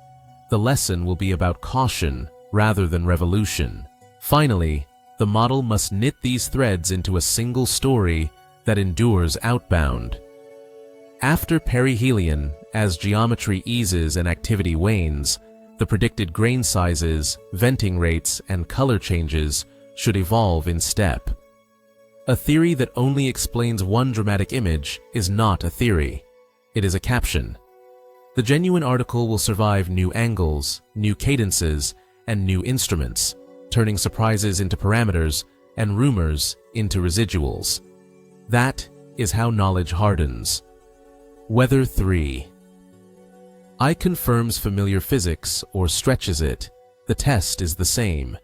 the lesson will be about caution rather than revolution. Finally, the model must knit these threads into a single story that endures outbound. After perihelion, as geometry eases and activity wanes, the predicted grain sizes, venting rates, and color changes should evolve in step. A theory that only explains one dramatic image is not a theory. It is a caption. The genuine article will survive new angles, new cadences, and new instruments, turning surprises into parameters and rumors into residuals. That is how knowledge hardens. Weather 3. I confirms familiar physics or stretches it. The test is the same.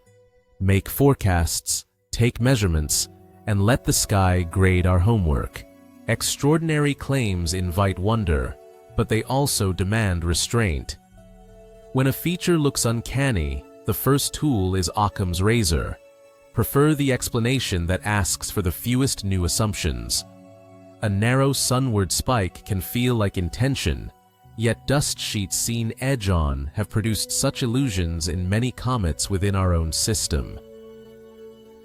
Make forecasts, take measurements, and let the sky grade our homework. Extraordinary claims invite wonder, but they also demand restraint. When a feature looks uncanny, the first tool is Occam's razor. Prefer the explanation that asks for the fewest new assumptions. A narrow sunward spike can feel like intention, yet dust sheets seen edge-on have produced such illusions in many comets within our own system.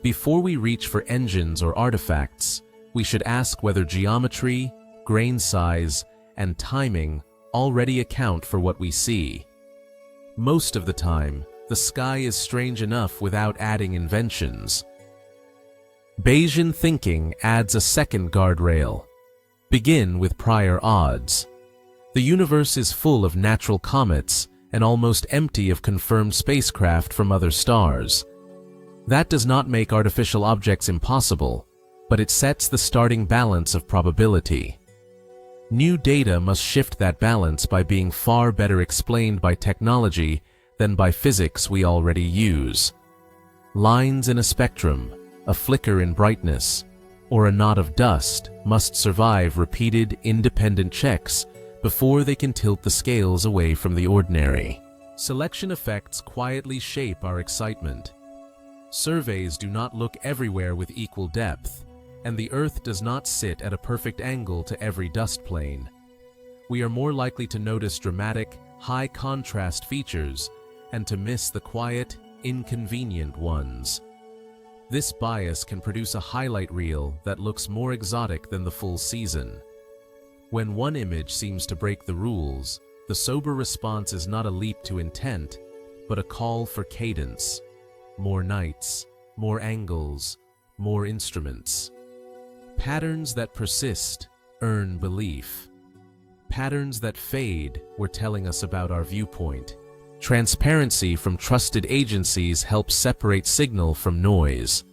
Before we reach for engines or artifacts, we should ask whether geometry, grain size, and timing already account for what we see. Most of the time, the sky is strange enough without adding inventions. Bayesian thinking adds a second guardrail. Begin with prior odds. The universe is full of natural comets and almost empty of confirmed spacecraft from other stars. That does not make artificial objects impossible, but it sets the starting balance of probability. New data must shift that balance by being far better explained by technology than by physics we already use. Lines in a spectrum, a flicker in brightness, or a knot of dust must survive repeated independent checks before they can tilt the scales away from the ordinary. Selection effects quietly shape our excitement. Surveys do not look everywhere with equal depth, and the Earth does not sit at a perfect angle to every dust plane. We are more likely to notice dramatic, high-contrast features and to miss the quiet, inconvenient ones. This bias can produce a highlight reel that looks more exotic than the full season. When one image seems to break the rules, the sober response is not a leap to intent, but a call for cadence. More nights, more angles, more instruments. Patterns that persist earn belief. Patterns that fade were telling us about our viewpoint. Transparency from trusted agencies helps separate signal from noise.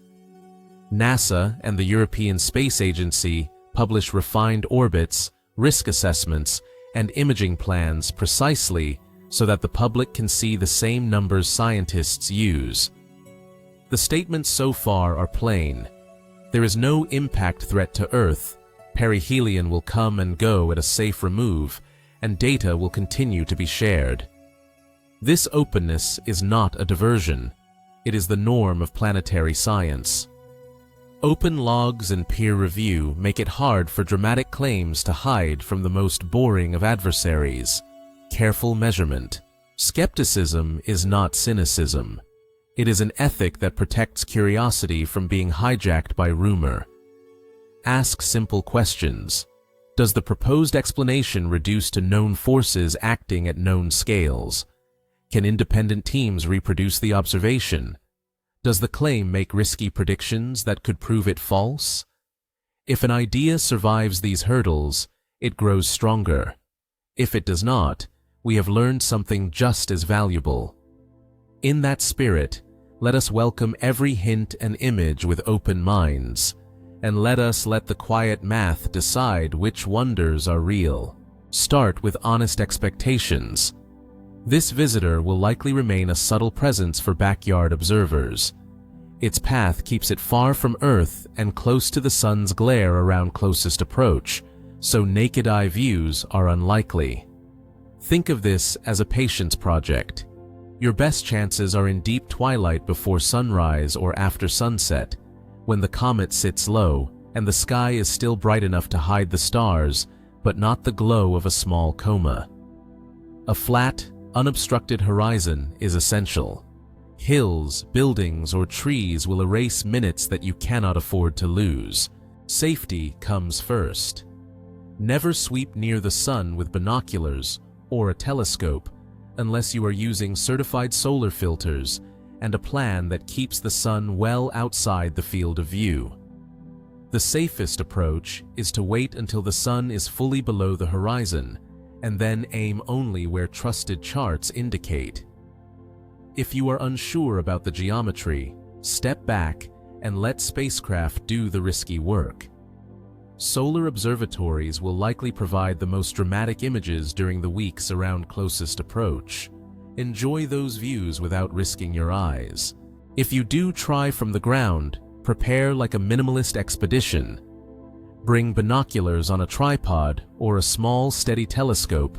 NASA and the European Space Agency publish refined orbits, risk assessments, and imaging plans precisely so that the public can see the same numbers scientists use. The statements so far are plain. There is no impact threat to Earth. Perihelion will come and go at a safe remove, and data will continue to be shared. This openness is not a diversion. It is the norm of planetary science. Open logs and peer review make it hard for dramatic claims to hide from the most boring of adversaries. Careful measurement. Skepticism is not cynicism. It is an ethic that protects curiosity from being hijacked by rumor. Ask simple questions. Does the proposed explanation reduce to known forces acting at known scales? Can independent teams reproduce the observation? Does the claim make risky predictions that could prove it false? If an idea survives these hurdles, it grows stronger. If it does not, we have learned something just as valuable. In that spirit, let us welcome every hint and image with open minds, and let the quiet math decide which wonders are real. Start with honest expectations. This visitor will likely remain a subtle presence for backyard observers. Its path keeps it far from Earth and close to the sun's glare around closest approach, so naked-eye views are unlikely. Think of this as a patience project. Your best chances are in deep twilight before sunrise or after sunset, when the comet sits low and the sky is still bright enough to hide the stars, but not the glow of a small coma. A flat, unobstructed horizon is essential. Hills, buildings, or trees will erase minutes that you cannot afford to lose. Safety comes first. Never sweep near the sun with binoculars or a telescope unless you are using certified solar filters and a plan that keeps the sun well outside the field of view. The safest approach is to wait until the sun is fully below the horizon and then aim only where trusted charts indicate. If you are unsure about the geometry, step back and let spacecraft do the risky work. Solar observatories will likely provide the most dramatic images during the weeks around closest approach. Enjoy those views without risking your eyes. If you do try from the ground, prepare like a minimalist expedition. Bring binoculars on a tripod or a small steady telescope,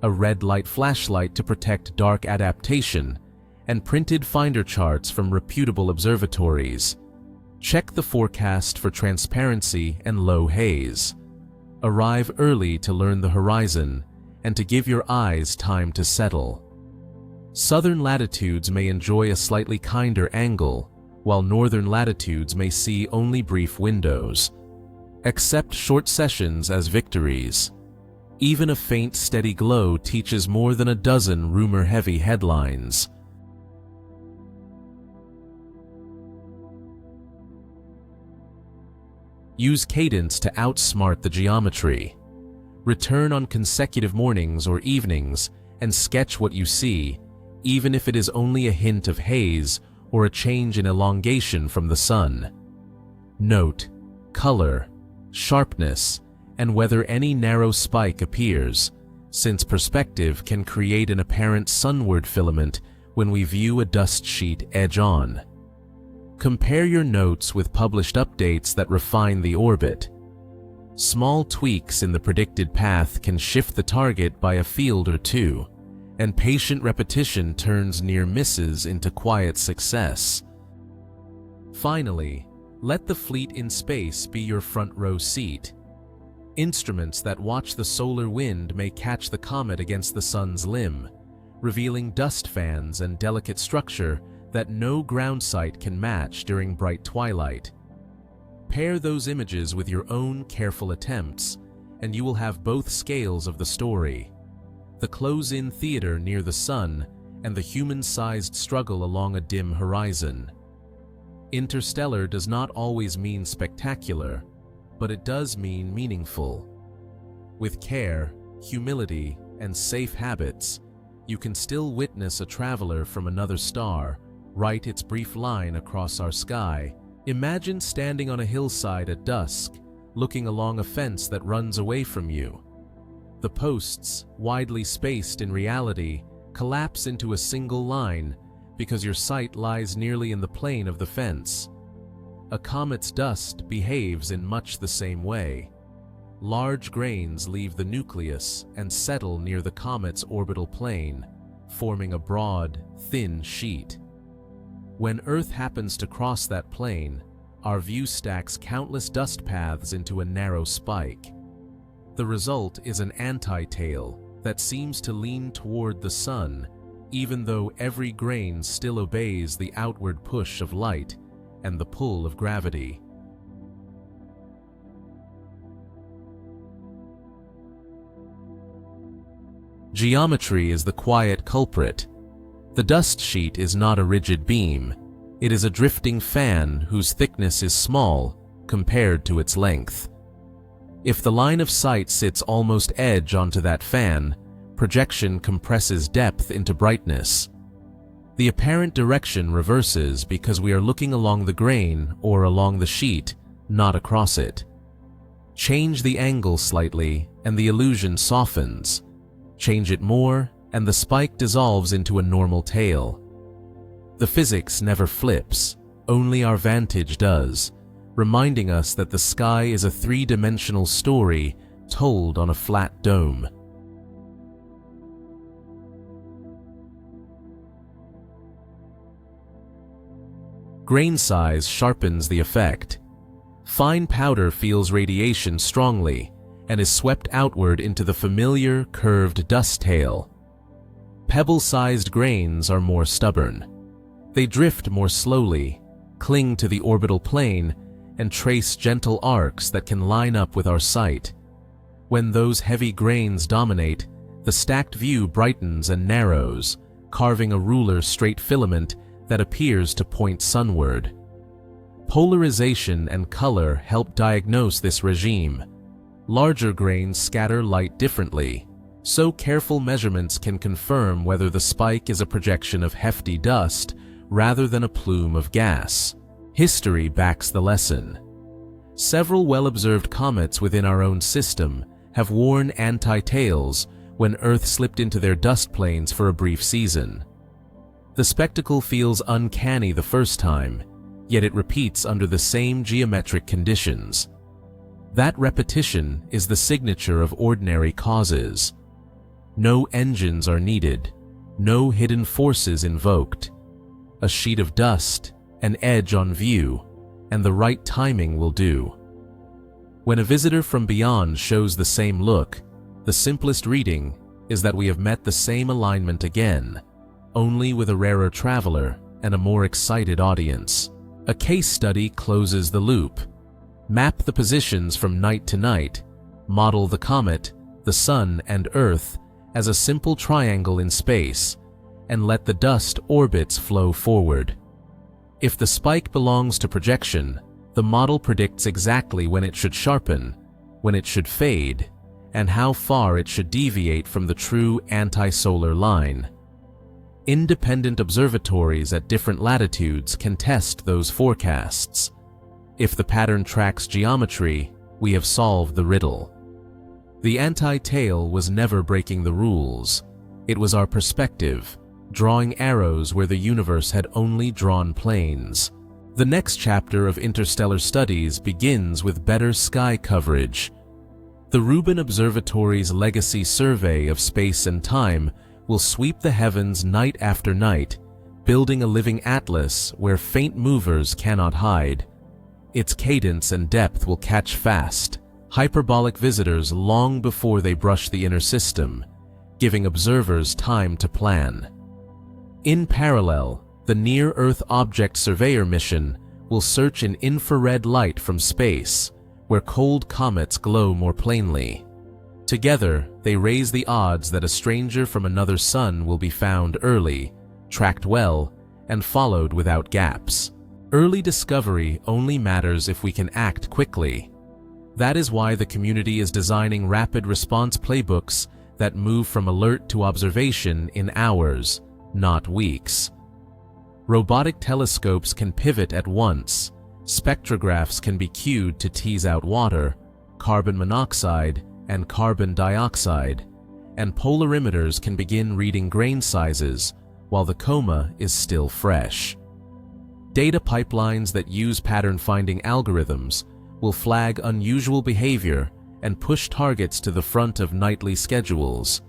a red light flashlight to protect dark adaptation, and printed finder charts from reputable observatories. Check the forecast for transparency and low haze. Arrive early to learn the horizon and to give your eyes time to settle. Southern latitudes may enjoy a slightly kinder angle, while northern latitudes may see only brief windows. Accept short sessions as victories. Even a faint, steady glow teaches more than a dozen rumor-heavy headlines. Use cadence to outsmart the geometry. Return on consecutive mornings or evenings and sketch what you see, even if it is only a hint of haze or a change in elongation from the sun. Note color, sharpness, and whether any narrow spike appears, since perspective can create an apparent sunward filament when we view a dust sheet edge-on. Compare your notes with published updates that refine the orbit. Small tweaks in the predicted path can shift the target by a field or two, and patient repetition turns near misses into quiet success. Finally, let the fleet in space be your front row seat. Instruments that watch the solar wind may catch the comet against the sun's limb, revealing dust fans and delicate structure that no ground sight can match during bright twilight. Pair those images with your own careful attempts, and you will have both scales of the story: the close-in theater near the sun and the human-sized struggle along a dim horizon. Interstellar does not always mean spectacular, but it does mean meaningful. With care, humility, and safe habits, you can still witness a traveler from another star write its brief line across our sky. Imagine standing on a hillside at dusk, looking along a fence that runs away from you. The posts, widely spaced in reality, collapse into a single line because your sight lies nearly in the plane of the fence. A comet's dust behaves in much the same way. Large grains leave the nucleus and settle near the comet's orbital plane, forming a broad, thin sheet. When Earth happens to cross that plane, our view stacks countless dust paths into a narrow spike. The result is an anti-tail that seems to lean toward the sun, even though every grain still obeys the outward push of light and the pull of gravity. Geometry is the quiet culprit. The dust sheet is not a rigid beam. It is a drifting fan whose thickness is small compared to its length. If the line of sight sits almost edge onto that fan, projection compresses depth into brightness. The apparent direction reverses because we are looking along the grain or along the sheet, not across it. Change the angle slightly and the illusion softens. Change it more and the spike dissolves into a normal tail. The physics never flips, only our vantage does, reminding us that the sky is a three-dimensional story told on a flat dome. Grain size sharpens the effect. Fine powder feels radiation strongly and is swept outward into the familiar curved dust tail. Pebble-sized grains are more stubborn. They drift more slowly, cling to the orbital plane, and trace gentle arcs that can line up with our sight. When those heavy grains dominate, the stacked view brightens and narrows, carving a ruler straight filament that appears to point sunward. Polarization and color help diagnose this regime. Larger grains scatter light differently, so careful measurements can confirm whether the spike is a projection of hefty dust rather than a plume of gas. History backs the lesson. Several well-observed comets within our own system have worn anti-tails when Earth slipped into their dust plains for a brief season. The spectacle feels uncanny the first time, yet it repeats under the same geometric conditions. That repetition is the signature of ordinary causes. No engines are needed, no hidden forces invoked. A sheet of dust, an edge on view, and the right timing will do. When a visitor from beyond shows the same look, the simplest reading is that we have met the same alignment again, only with a rarer traveler and a more excited audience. A case study closes the loop. Map the positions from night to night, model the comet, the sun, and Earth as a simple triangle in space, and let the dust orbits flow forward. If the spike belongs to projection, the model predicts exactly when it should sharpen, when it should fade, and how far it should deviate from the true anti-solar line. Independent observatories at different latitudes can test those forecasts. If the pattern tracks geometry, we have solved the riddle. The anti-tail was never breaking the rules. It was our perspective, drawing arrows where the universe had only drawn planes. The next chapter of interstellar studies begins with better sky coverage. The Rubin Observatory's legacy survey of space and time will sweep the heavens night after night, building a living atlas where faint movers cannot hide. Its cadence and depth will catch fast, hyperbolic visitors long before they brush the inner system, giving observers time to plan. In parallel, the Near-Earth Object Surveyor mission will search in infrared light from space, where cold comets glow more plainly. Together, they raise the odds that a stranger from another sun will be found early, tracked well, and followed without gaps. Early discovery only matters if we can act quickly. That is why the community is designing rapid response playbooks that move from alert to observation in hours, not weeks. Robotic telescopes can pivot at once, spectrographs can be cued to tease out water, carbon monoxide, and carbon dioxide, and polarimeters can begin reading grain sizes while the coma is still fresh. Data pipelines that use pattern-finding algorithms will flag unusual behavior and push targets to the front of nightly schedules.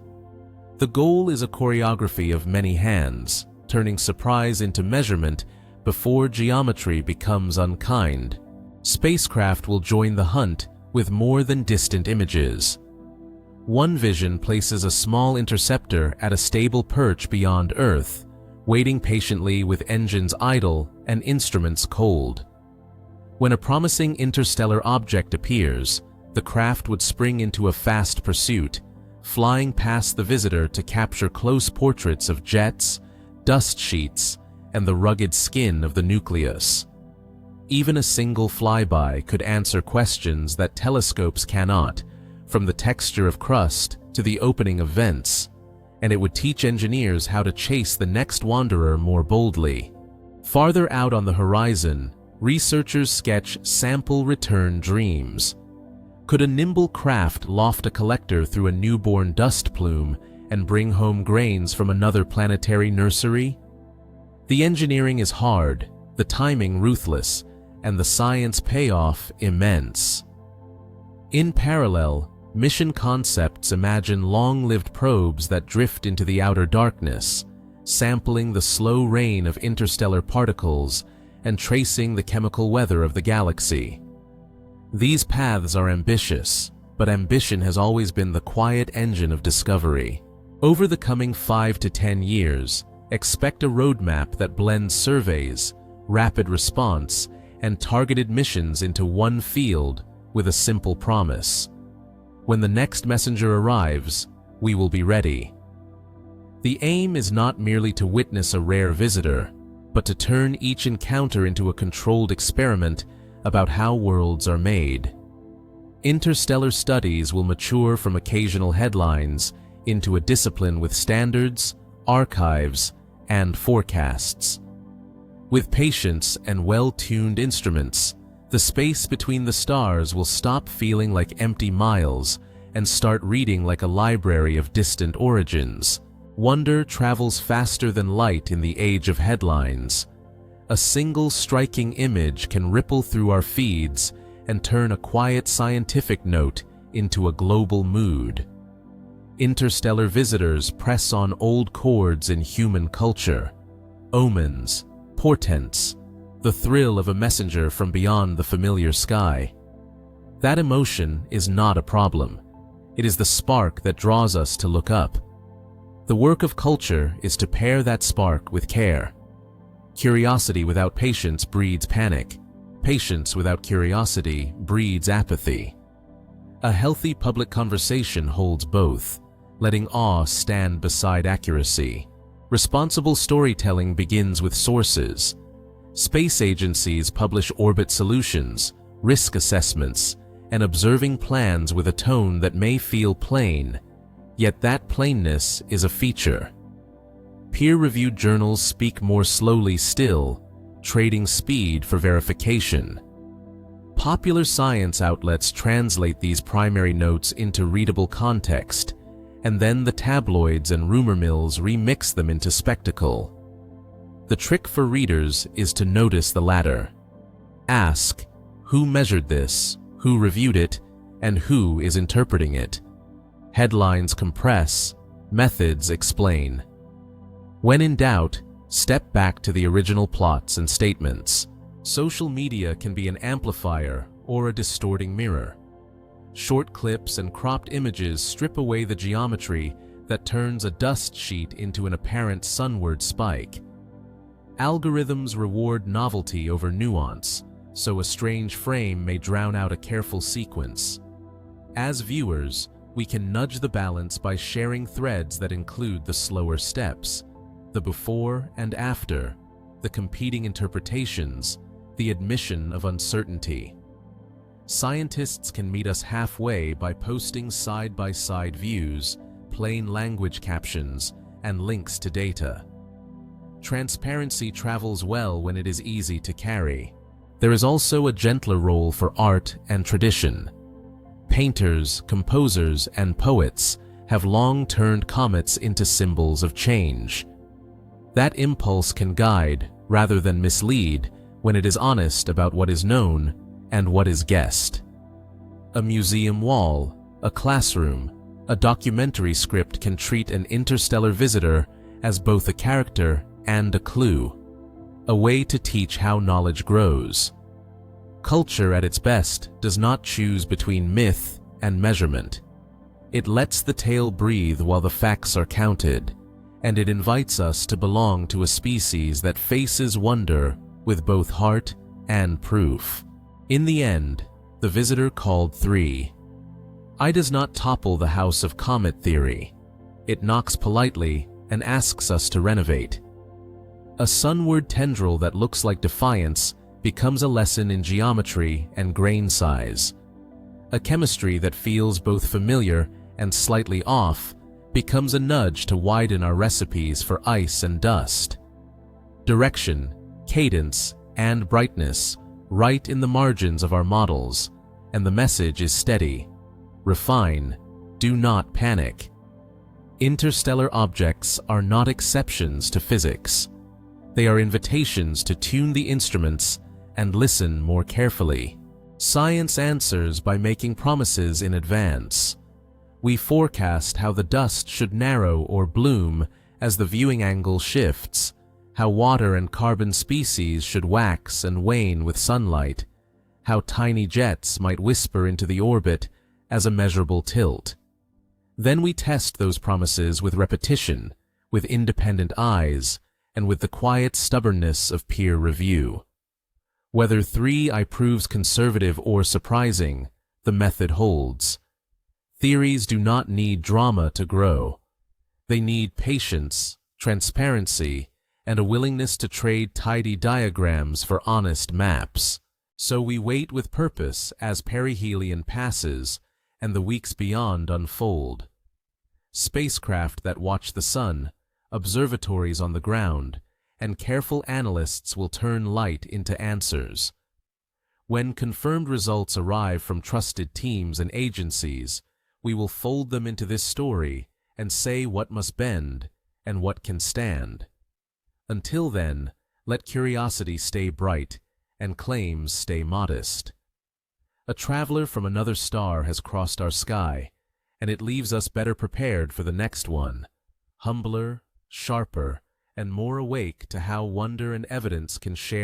The goal is a choreography of many hands, turning surprise into measurement before geometry becomes unkind. Spacecraft will join the hunt with more than distant images. One vision places a small interceptor at a stable perch beyond Earth, waiting patiently with engines idle and instruments cold. When a promising interstellar object appears, the craft would spring into a fast pursuit, flying past the visitor to capture close portraits of jets, dust sheets, and the rugged skin of the nucleus. Even a single flyby could answer questions that telescopes cannot, from the texture of crust to the opening of vents, and it would teach engineers how to chase the next wanderer more boldly. Farther out on the horizon, researchers sketch sample return dreams. Could a nimble craft loft a collector through a newborn dust plume and bring home grains from another planetary nursery? The engineering is hard, the timing ruthless, and the science payoff immense. In parallel, mission concepts imagine long-lived probes that drift into the outer darkness, sampling the slow rain of interstellar particles and tracing the chemical weather of the galaxy. These paths are ambitious, but ambition has always been the quiet engine of discovery. Over the coming 5 to 10 years, expect a roadmap that blends surveys, rapid response, and targeted missions into one field with a simple promise. When the next messenger arrives, we will be ready. The aim is not merely to witness a rare visitor, but to turn each encounter into a controlled experiment about how worlds are made. Interstellar studies will mature from occasional headlines into a discipline with standards, archives, and forecasts. With patience and well-tuned instruments, the space between the stars will stop feeling like empty miles and start reading like a library of distant origins. Wonder travels faster than light in the age of headlines. A single striking image can ripple through our feeds and turn a quiet scientific note into a global mood. Interstellar visitors press on old chords in human culture. Omens, portents, the thrill of a messenger from beyond the familiar sky. That emotion is not a problem. It is the spark that draws us to look up. The work of culture is to pair that spark with care. Curiosity without patience breeds panic. Patience without curiosity breeds apathy. A healthy public conversation holds both, letting awe stand beside accuracy. Responsible storytelling begins with sources. Space agencies publish orbit solutions, risk assessments, and observing plans with a tone that may feel plain, yet that plainness is a feature. Peer-reviewed journals speak more slowly still, trading speed for verification. Popular science outlets translate these primary notes into readable context, and then the tabloids and rumor mills remix them into spectacle. The trick for readers is to notice the latter. Ask, who measured this, who reviewed it, and who is interpreting it? Headlines compress, methods explain. When in doubt, step back to the original plots and statements. Social media can be an amplifier or a distorting mirror. Short clips and cropped images strip away the geometry that turns a dust sheet into an apparent sunward spike. Algorithms reward novelty over nuance, so a strange frame may drown out a careful sequence. As viewers, we can nudge the balance by sharing threads that include the slower steps, the before and after, the competing interpretations, the admission of uncertainty. Scientists can meet us halfway by posting side-by-side views, plain language captions, and links to data. Transparency travels well when it is easy to carry. There is also a gentler role for art and tradition. Painters, composers, and poets have long turned comets into symbols of change. That impulse can guide, rather than mislead, when it is honest about what is known and what is guessed. A museum wall, a classroom, a documentary script can treat an interstellar visitor as both a character and a clue, a way to teach how knowledge grows. Culture at its best does not choose between myth and measurement. It lets the tale breathe while the facts are counted, and it invites us to belong to a species that faces wonder with both heart and proof. In the end, the visitor called 3. I does not topple the house of comet theory. It knocks politely and asks us to renovate. A sunward tendril that looks like defiance becomes a lesson in geometry and grain size. A chemistry that feels both familiar and slightly off becomes a nudge to widen our recipes for ice and dust. Direction, cadence, and brightness right in the margins of our models, and the message is steady. Refine, do not panic. Interstellar objects are not exceptions to physics. They are invitations to tune the instruments and listen more carefully. Science answers by making promises in advance. We forecast how the dust should narrow or bloom as the viewing angle shifts, how water and carbon species should wax and wane with sunlight, how tiny jets might whisper into the orbit as a measurable tilt. Then we test those promises with repetition, with independent eyes, and with the quiet stubbornness of peer review. Whether 3i proves conservative or surprising, the method holds. Theories do not need drama to grow. They need patience, transparency, and a willingness to trade tidy diagrams for honest maps. So we wait with purpose as perihelion passes and the weeks beyond unfold. Spacecraft that watch the sun, observatories on the ground, and careful analysts will turn light into answers. When confirmed results arrive from trusted teams and agencies, we will fold them into this story and say what must bend and what can stand. Until then, let curiosity stay bright and claims stay modest. A traveler from another star has crossed our sky, and it leaves us better prepared for the next one, humbler, sharper, and more awake to how wonder and evidence can share